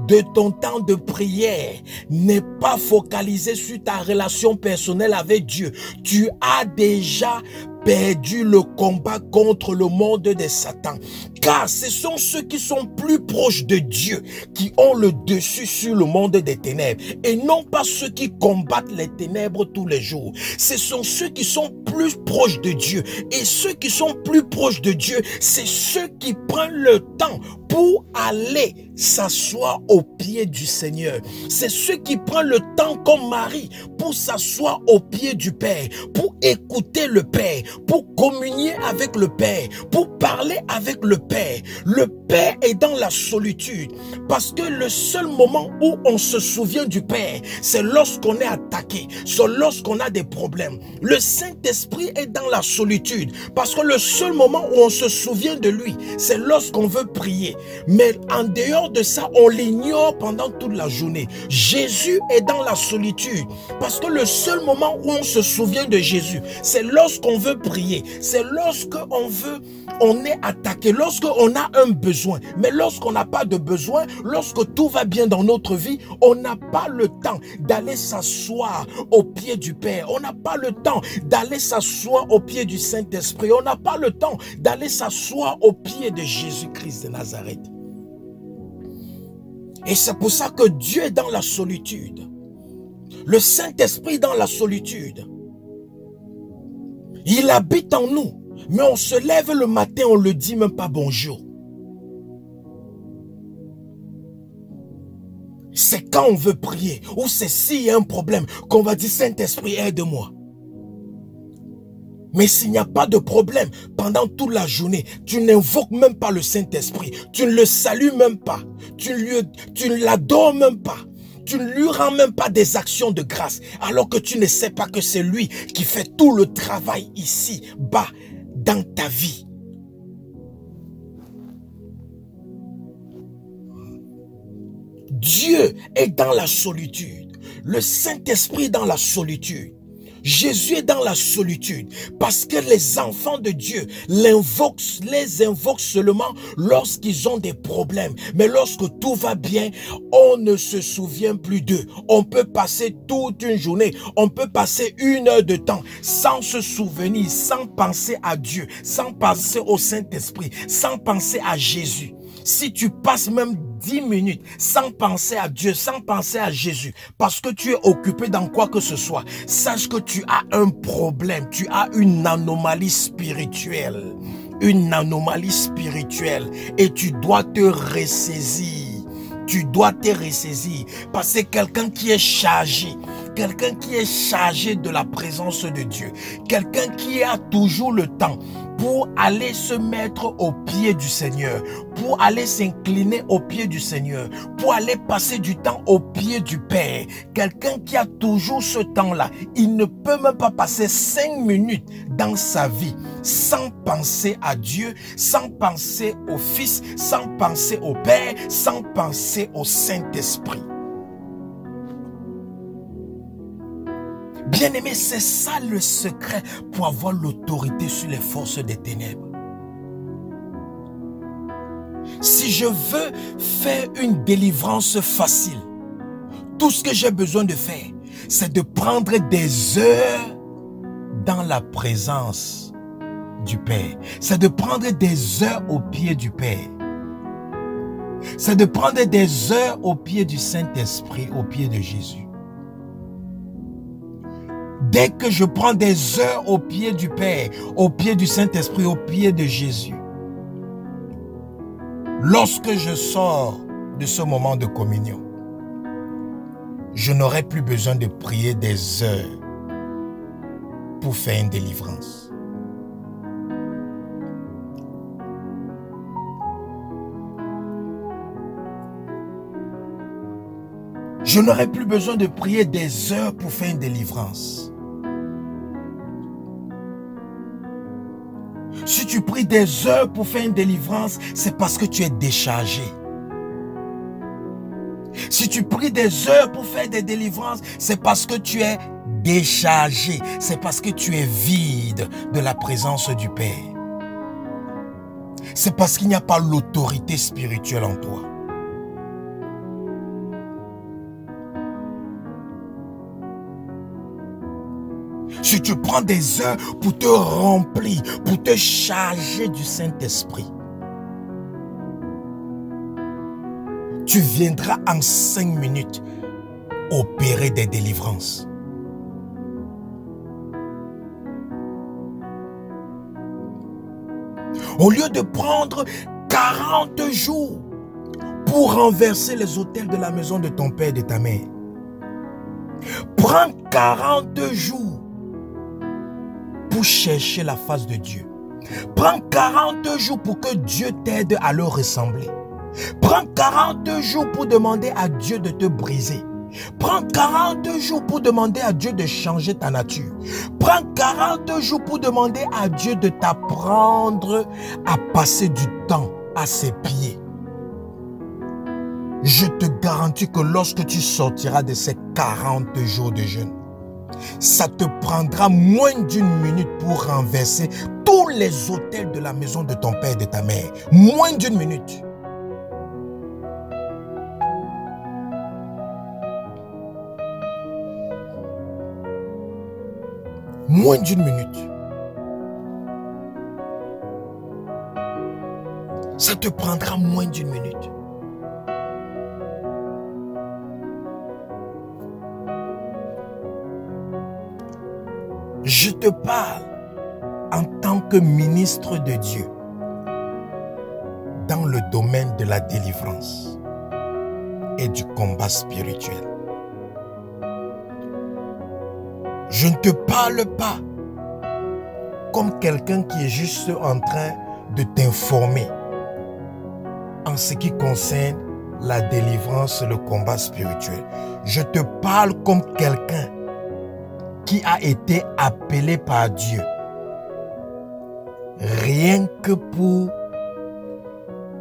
de ton temps de prière n'est pas focalisé sur ta relation personnelle avec Dieu, tu as déjà perdu le combat contre le monde de Satan. Car ce sont ceux qui sont plus proches de Dieu qui ont le dessus sur le monde des ténèbres et non pas ceux qui combattent les ténèbres tous les jours. Ce sont ceux qui sont plus proches de Dieu et ceux qui sont plus proches de Dieu, c'est ceux qui prennent le temps pour aller s'asseoir au pied du Seigneur. C'est ceux qui prennent le temps comme Marie pour s'asseoir au pied du Père, pour écouter le Père, pour communier avec le Père, pour parler avec le Père. Le Père est dans la solitude parce que le seul moment où on se souvient du Père, c'est lorsqu'on est attaqué, c'est lorsqu'on a des problèmes. Le Saint-Esprit est dans la solitude parce que le seul moment où on se souvient de lui, c'est lorsqu'on veut prier. Mais en dehors de ça, on l'ignore pendant toute la journée. Jésus est dans la solitude. Parce que le seul moment où on se souvient de Jésus, c'est lorsqu'on veut prier. C'est lorsqu'on est attaqué, lorsqu'on a un besoin. Mais lorsqu'on n'a pas de besoin, lorsque tout va bien dans notre vie, on n'a pas le temps d'aller s'asseoir au pied du Père. On n'a pas le temps d'aller s'asseoir au pied du Saint-Esprit. On n'a pas le temps d'aller s'asseoir au pied de Jésus-Christ de Nazareth. Et c'est pour ça que Dieu est dans la solitude. Le Saint-Esprit dans la solitude. Il habite en nous. Mais on se lève le matin, on ne le dit même pas bonjour. C'est quand on veut prier, ou c'est s'il y a un problème, qu'on va dire Saint-Esprit, aide-moi. Mais s'il n'y a pas de problème, pendant toute la journée, tu n'invoques même pas le Saint-Esprit, tu ne le salues même pas, tu ne l'adores même pas, tu ne lui rends même pas des actions de grâce, alors que tu ne sais pas que c'est lui qui fait tout le travail ici, bas, dans ta vie. Dieu est dans la solitude. Le Saint-Esprit dans la solitude. Jésus est dans la solitude parce que les enfants de Dieu les invoquent seulement lorsqu'ils ont des problèmes. Mais lorsque tout va bien, on ne se souvient plus d'eux. On peut passer toute une journée, on peut passer 1 heure de temps sans se souvenir, sans penser à Dieu, sans penser au Saint-Esprit, sans penser à Jésus. Si tu passes même 10 minutes sans penser à Dieu, sans penser à Jésus, parce que tu es occupé dans quoi que ce soit, sache que tu as un problème, tu as une anomalie spirituelle. Une anomalie spirituelle et tu dois te ressaisir. Tu dois te ressaisir parce que quelqu'un qui est chargé de la présence de Dieu, quelqu'un qui a toujours le temps pour aller se mettre au pied du Seigneur, pour aller s'incliner au pied du Seigneur, pour aller passer du temps au pied du Père. Quelqu'un qui a toujours ce temps-là, il ne peut même pas passer 5 minutes dans sa vie sans penser à Dieu, sans penser au Fils, sans penser au Père, sans penser au Saint-Esprit. Bien-aimé, c'est ça le secret pour avoir l'autorité sur les forces des ténèbres. Si je veux faire une délivrance facile, tout ce que j'ai besoin de faire, c'est de prendre des heures dans la présence du Père. C'est de prendre des heures au pied du Père. C'est de prendre des heures au pied du Saint-Esprit, au pied de Jésus. Dès que je prends des heures au pied du Père, au pied du Saint-Esprit, au pied de Jésus, lorsque je sors de ce moment de communion, je n'aurai plus besoin de prier des heures pour faire une délivrance. Je n'aurai plus besoin de prier des heures pour faire une délivrance. Si tu pries des heures pour faire une délivrance, c'est parce que tu es déchargé. Si tu pries des heures pour faire des délivrances, c'est parce que tu es déchargé. C'est parce que tu es vide de la présence du Père. C'est parce qu'il n'y a pas l'autorité spirituelle en toi. Si tu prends des heures pour te remplir, pour te charger du Saint-Esprit, tu viendras en 5 minutes opérer des délivrances. Au lieu de prendre 40 jours pour renverser les autels de la maison de ton père et de ta mère, prends 40 jours pour chercher la face de Dieu. Prends 40 jours pour que Dieu t'aide à leur ressembler. Prends 40 jours pour demander à Dieu de te briser. Prends 40 jours pour demander à Dieu de changer ta nature. Prends 40 jours pour demander à Dieu de t'apprendre à passer du temps à ses pieds. je te garantis que lorsque tu sortiras de ces 40 jours de jeûne, ça te prendra moins d'une minute pour renverser tous les autels de la maison de ton père et de ta mère. Moins d'une minute. Moins d'une minute. Ça te prendra moins d'une minute. Je te parle en tant que ministre de Dieu dans le domaine de la délivrance et du combat spirituel. Je ne te parle pas comme quelqu'un qui est juste en train de t'informer en ce qui concerne la délivrance et le combat spirituel. Je te parle comme quelqu'un qui a été appelé par Dieu rien que pour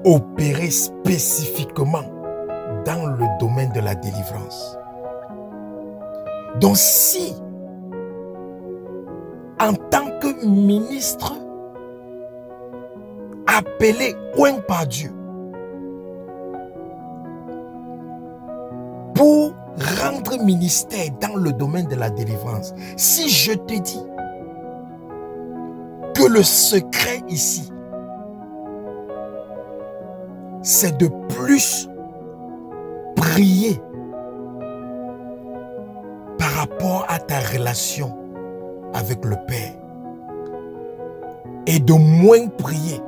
opérer spécifiquement dans le domaine de la délivrance. Donc si, en tant que ministre appelé oint par Dieu pour rendre ministère dans le domaine de la délivrance, si je te dis que le secret ici, c'est de plus prier par rapport à ta relation avec le Père et de moins prier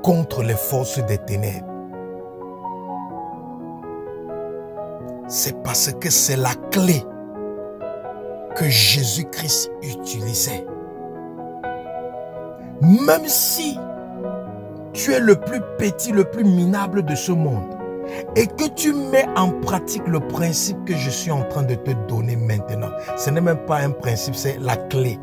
contre les forces des ténèbres, c'est parce que c'est la clé que Jésus-Christ utilisait. Même si tu es le plus petit, le plus minable de ce monde et que tu mets en pratique le principe que je suis en train de te donner maintenant, ce n'est même pas un principe, c'est la clé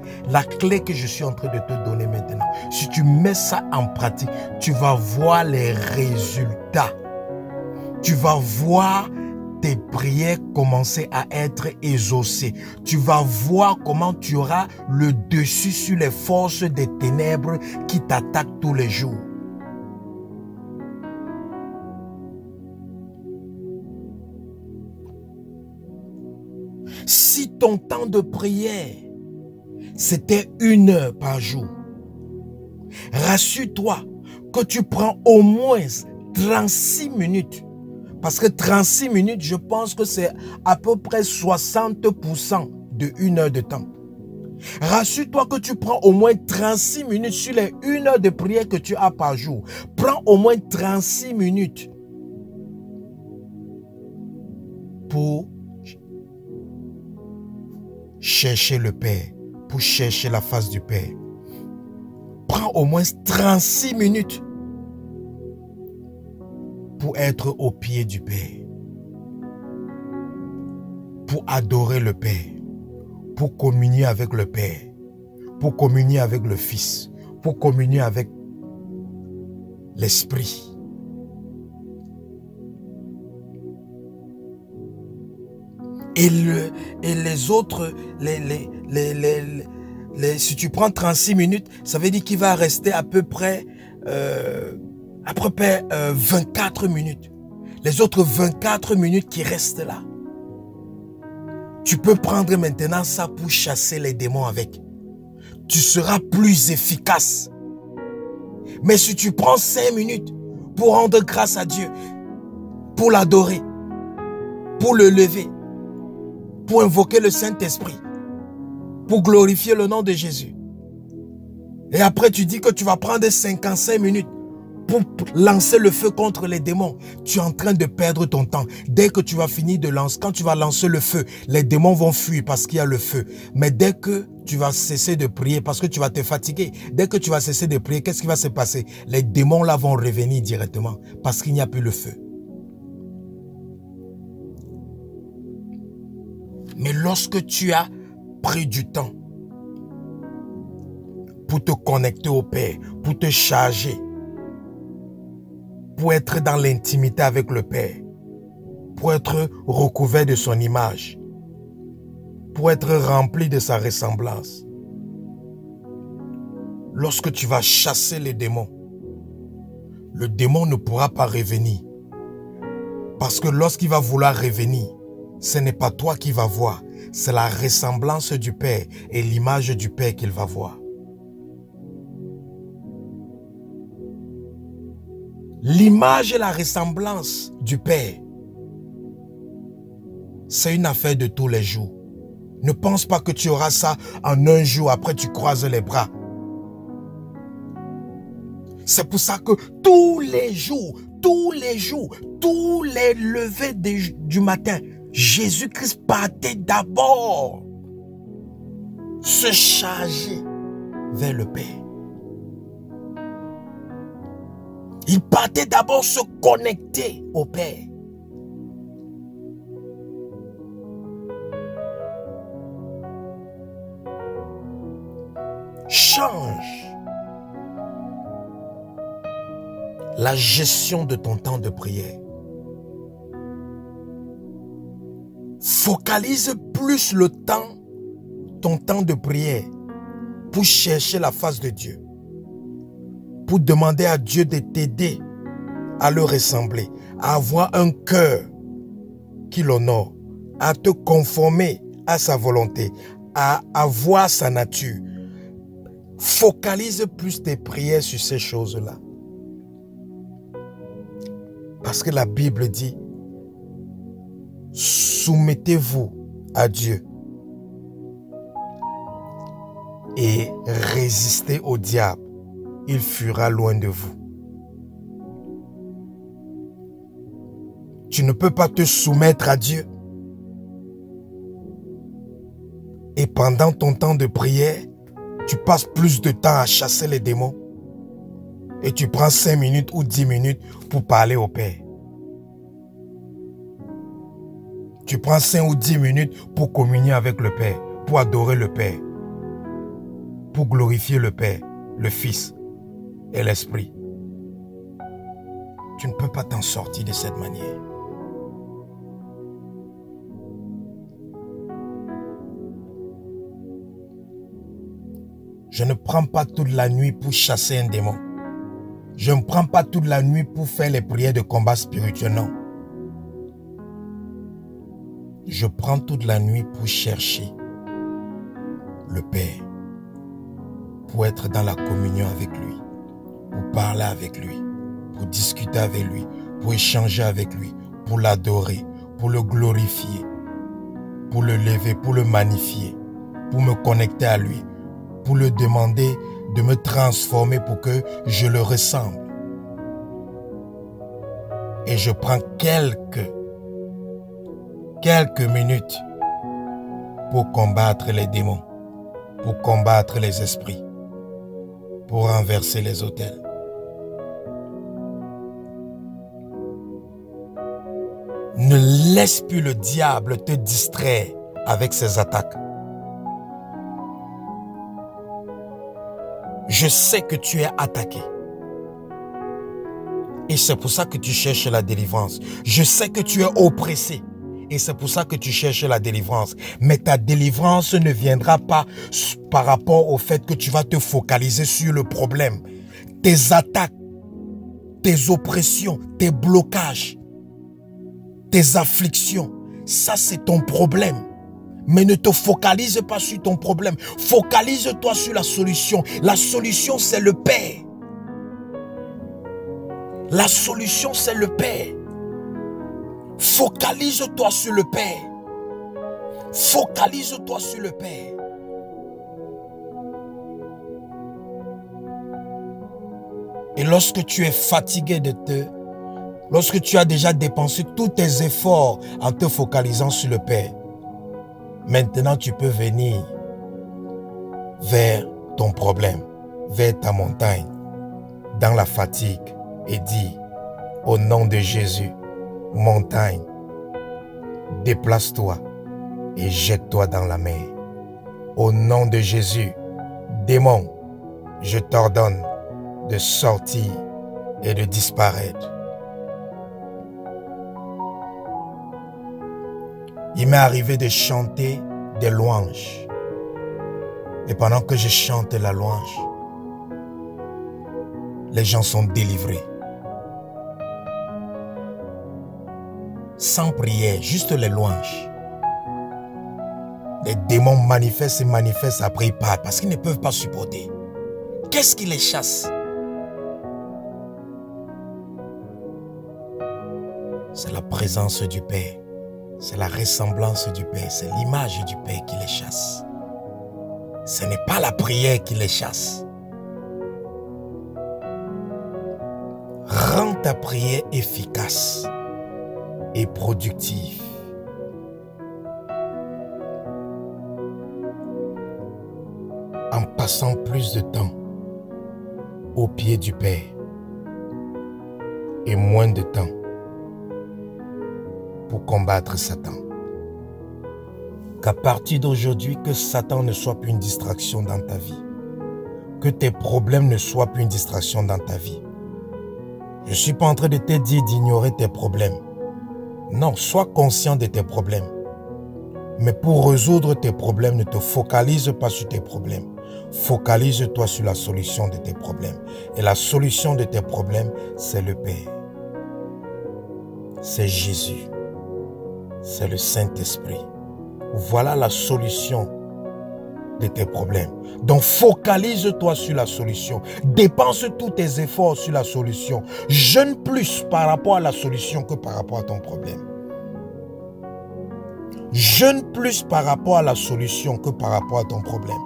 que je suis en train de te donner maintenant. Si tu mets ça en pratique, tu vas voir les résultats. Tu vas voir tes prières commencer à être exaucées. Tu vas voir comment tu auras le dessus sur les forces des ténèbres qui t'attaquent tous les jours. Si ton temps de prière, c'était 1 heure par jour, rassure-toi que tu prends au moins 36 minutes. Parce que 36 minutes, je pense que c'est à peu près 60% de 1 heure de temps. Rassure-toi que tu prends au moins 36 minutes sur les 1 heure de prière que tu as par jour. Prends au moins 36 minutes pour chercher le Père, pour chercher la face du Père. Prends au moins 36 minutes pour être au pied du Père, pour adorer le Père, pour communier avec le Père, pour communier avec le Fils, pour communier avec l'Esprit. Et les autres, si tu prends 36 minutes, ça veut dire qu'il va rester à peu près 24 minutes. Les autres 24 minutes qui restent là, tu peux prendre maintenant ça pour chasser les démons avec. Tu seras plus efficace. Mais si tu prends 5 minutes pour rendre grâce à Dieu, pour l'adorer, pour le lever, pour invoquer le Saint-Esprit, pour glorifier le nom de Jésus, et après tu dis que tu vas prendre 55 minutes pour lancer le feu contre les démons, tu es en train de perdre ton temps. Dès que tu vas finir de lancer, quand tu vas lancer le feu, les démons vont fuir parce qu'il y a le feu. Mais dès que tu vas cesser de prier, parce que tu vas te fatiguer, dès que tu vas cesser de prier, qu'est-ce qui va se passer? Les démons là vont revenir directement parce qu'il n'y a plus le feu. Mais lorsque tu as pris du temps pour te connecter au Père, pour te charger, pour être dans l'intimité avec le Père, pour être recouvert de son image, pour être rempli de sa ressemblance. Lorsque tu vas chasser les démons, le démon ne pourra pas revenir. Parce que lorsqu'il va vouloir revenir, ce n'est pas toi qui vas voir, c'est la ressemblance du Père et l'image du Père qu'il va voir. L'image et la ressemblance du Père, c'est une affaire de tous les jours. Ne pense pas que tu auras ça en un jour, après tu croises les bras. C'est pour ça que tous les jours, tous les levées du matin, Jésus-Christ partait d'abord se charger vers le Père. Il partait d'abord se connecter au Père. Change la gestion de ton temps de prière. Focalise plus ton temps de prière pour chercher la face de Dieu. Pour demander à Dieu de t'aider à le ressembler, à avoir un cœur qui l'honore, à te conformer à sa volonté, à avoir sa nature. Focalise plus tes prières sur ces choses-là. Parce que la Bible dit, soumettez-vous à Dieu et résistez au diable. Il fuira loin de vous. Tu ne peux pas te soumettre à Dieu. Et pendant ton temps de prière, tu passes plus de temps à chasser les démons. Et tu prends 5 minutes ou 10 minutes pour parler au Père. Tu prends 5 ou 10 minutes pour communier avec le Père, pour adorer le Père, pour glorifier le Père, le Fils et l'Esprit. Tu ne peux pas t'en sortir de cette manière. Je ne prends pas toute la nuit pour chasser un démon. Je ne prends pas toute la nuit pour faire les prières de combat spirituel, non. Je prends toute la nuit pour chercher le Père, pour être dans la communion avec lui, pour parler avec lui, pour discuter avec lui, pour échanger avec lui, pour l'adorer, pour le glorifier, pour le lever, pour le magnifier, pour me connecter à lui, pour le demander de me transformer pour que je le ressemble. Et je prends quelques minutes pour combattre les démons, pour combattre les esprits, pour renverser les autels. Ne laisse plus le diable te distraire avec ses attaques. Je sais que tu es attaqué. Et c'est pour ça que tu cherches la délivrance. Je sais que tu es oppressé. Et c'est pour ça que tu cherches la délivrance. Mais ta délivrance ne viendra pas par rapport au fait que tu vas te focaliser sur le problème. Tes attaques, tes oppressions, tes blocages, tes afflictions, ça c'est ton problème. Mais ne te focalise pas sur ton problème. Focalise-toi sur la solution. La solution, c'est le Père. La solution, c'est le Père. Focalise-toi sur le Père. Focalise-toi sur le Père. Et lorsque tu es fatigué lorsque tu as déjà dépensé tous tes efforts en te focalisant sur le Père, maintenant tu peux venir vers ton problème, vers ta montagne, dans la fatigue et dire, au nom de Jésus, montagne, déplace-toi et jette-toi dans la mer. Au nom de Jésus, démon, je t'ordonne de sortir et de disparaître. Il m'est arrivé de chanter des louanges. Et pendant que je chante la louange, les gens sont délivrés. Sans prière, juste les louanges. Les démons manifestent et manifestent, après ils partent parce qu'ils ne peuvent pas supporter. Qu'est-ce qui les chasse? C'est la présence du Père. C'est la ressemblance du Père. C'est l'image du Père qui les chasse. Ce n'est pas la prière qui les chasse. Rends ta prière efficace et productive. En passant plus de temps au pied du Père et moins de temps pour combattre Satan. Qu'à partir d'aujourd'hui, que Satan ne soit plus une distraction dans ta vie. Que tes problèmes ne soient plus une distraction dans ta vie. Je ne suis pas en train de te dire d'ignorer tes problèmes. Non, sois conscient de tes problèmes. Mais pour résoudre tes problèmes, ne te focalise pas sur tes problèmes. Focalise-toi sur la solution de tes problèmes. Et la solution de tes problèmes, c'est le Père. C'est Jésus. C'est le Saint-Esprit. Voilà la solution de tes problèmes. Donc focalise-toi sur la solution. Dépense tous tes efforts sur la solution. Jeûne plus par rapport à la solution que par rapport à ton problème. Jeûne plus par rapport à la solution que par rapport à ton problème.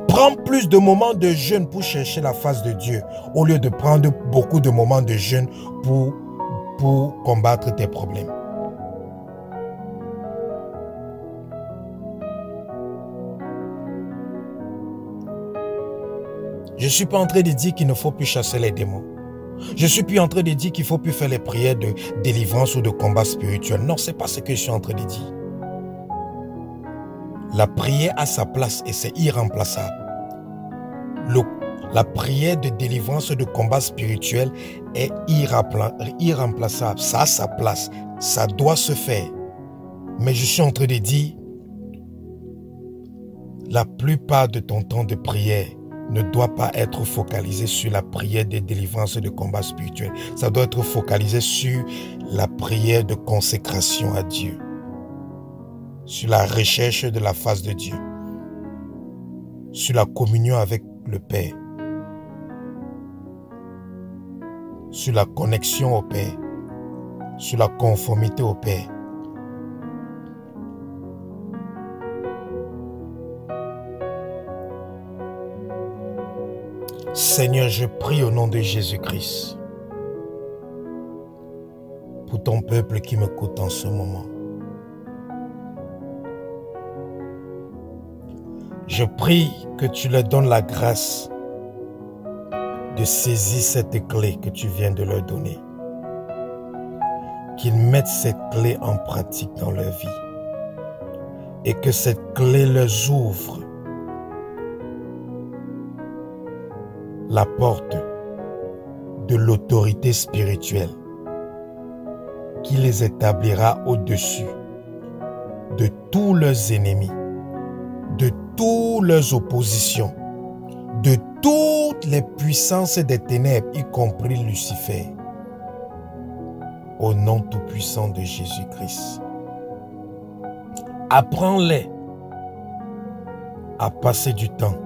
Prends plus de moments de jeûne pour chercher la face de Dieu au lieu de prendre beaucoup de moments de jeûne pour combattre tes problèmes. Je ne suis pas en train de dire qu'il ne faut plus chasser les démons. Je ne suis plus en train de dire qu'il ne faut plus faire les prières de délivrance ou de combat spirituel. Non, ce n'est pas ce que je suis en train de dire. La prière a sa place et c'est irremplaçable. La prière de délivrance ou de combat spirituel est irremplaçable. Ça a sa place. Ça doit se faire. Mais je suis en train de dire, la plupart de ton temps de prière ne doit pas être focalisé sur la prière de délivrance et de combat spirituel. Ça doit être focalisé sur la prière de consécration à Dieu. Sur la recherche de la face de Dieu. Sur la communion avec le Père. Sur la connexion au Père. Sur la conformité au Père. Seigneur, je prie au nom de Jésus-Christ pour ton peuple qui m'écoute en ce moment. Je prie que tu leur donnes la grâce de saisir cette clé que tu viens de leur donner. Qu'ils mettent cette clé en pratique dans leur vie. Et que cette clé leur ouvre la porte de l'autorité spirituelle qui les établira au-dessus de tous leurs ennemis, de toutes leurs oppositions, de toutes les puissances des ténèbres, y compris Lucifer, au nom tout-puissant de Jésus-Christ. Apprends-les à passer du temps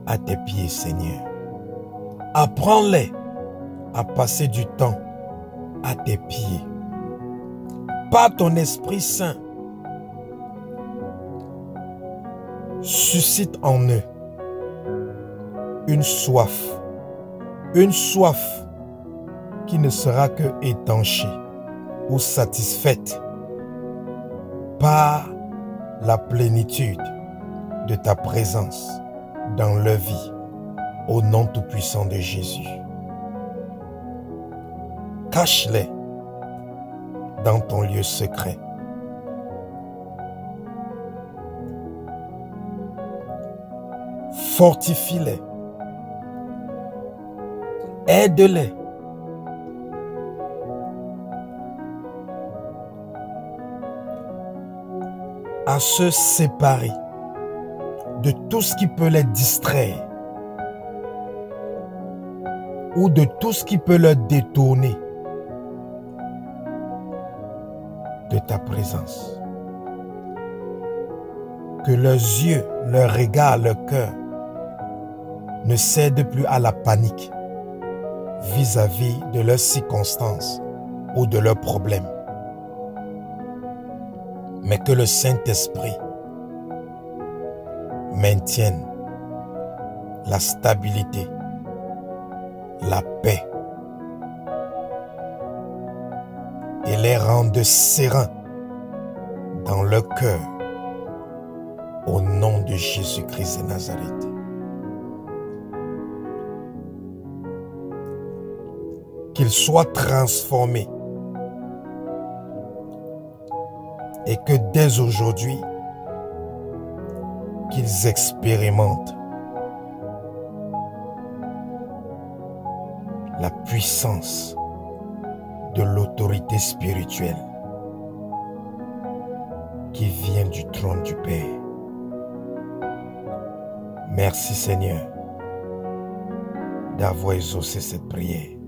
à tes pieds, Seigneur. Apprends-les à passer du temps à tes pieds. Par ton Esprit Saint, suscite en eux une soif qui ne sera que étanchée ou satisfaite par la plénitude de ta présence dans leur vie, au nom tout-puissant de Jésus. Cache-les dans ton lieu secret. Fortifie-les. Aide-les. à se séparer de tout ce qui peut les distraire ou de tout ce qui peut leur détourner de ta présence. Que leurs yeux, leurs regards, leur cœur ne cèdent plus à la panique vis-à-vis de leurs circonstances ou de leurs problèmes, mais que le Saint-Esprit maintienne la stabilité, la paix et les rende sereins dans leur cœur au nom de Jésus-Christ de Nazareth. Qu'ils soient transformés et que dès aujourd'hui, qu'ils expérimentent la puissance de l'autorité spirituelle qui vient du trône du Père. Merci Seigneur d'avoir exaucé cette prière.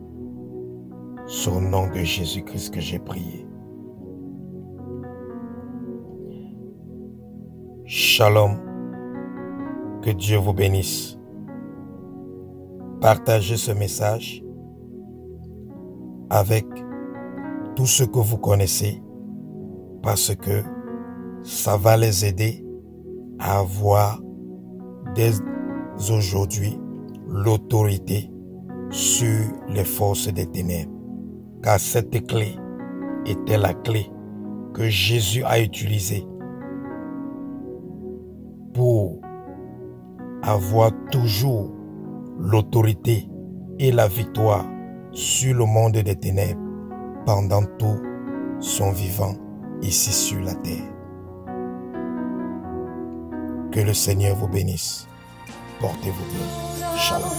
C'est au nom de Jésus-Christ que j'ai prié. Shalom. Que Dieu vous bénisse. Partagez ce message avec tous ceux que vous connaissez parce que ça va les aider à avoir dès aujourd'hui l'autorité sur les forces des ténèbres. Car cette clé était la clé que Jésus a utilisée pour avoir toujours l'autorité et la victoire sur le monde des ténèbres pendant tout son vivant ici sur la terre. Que le Seigneur vous bénisse. Portez-vous bien. Shalom.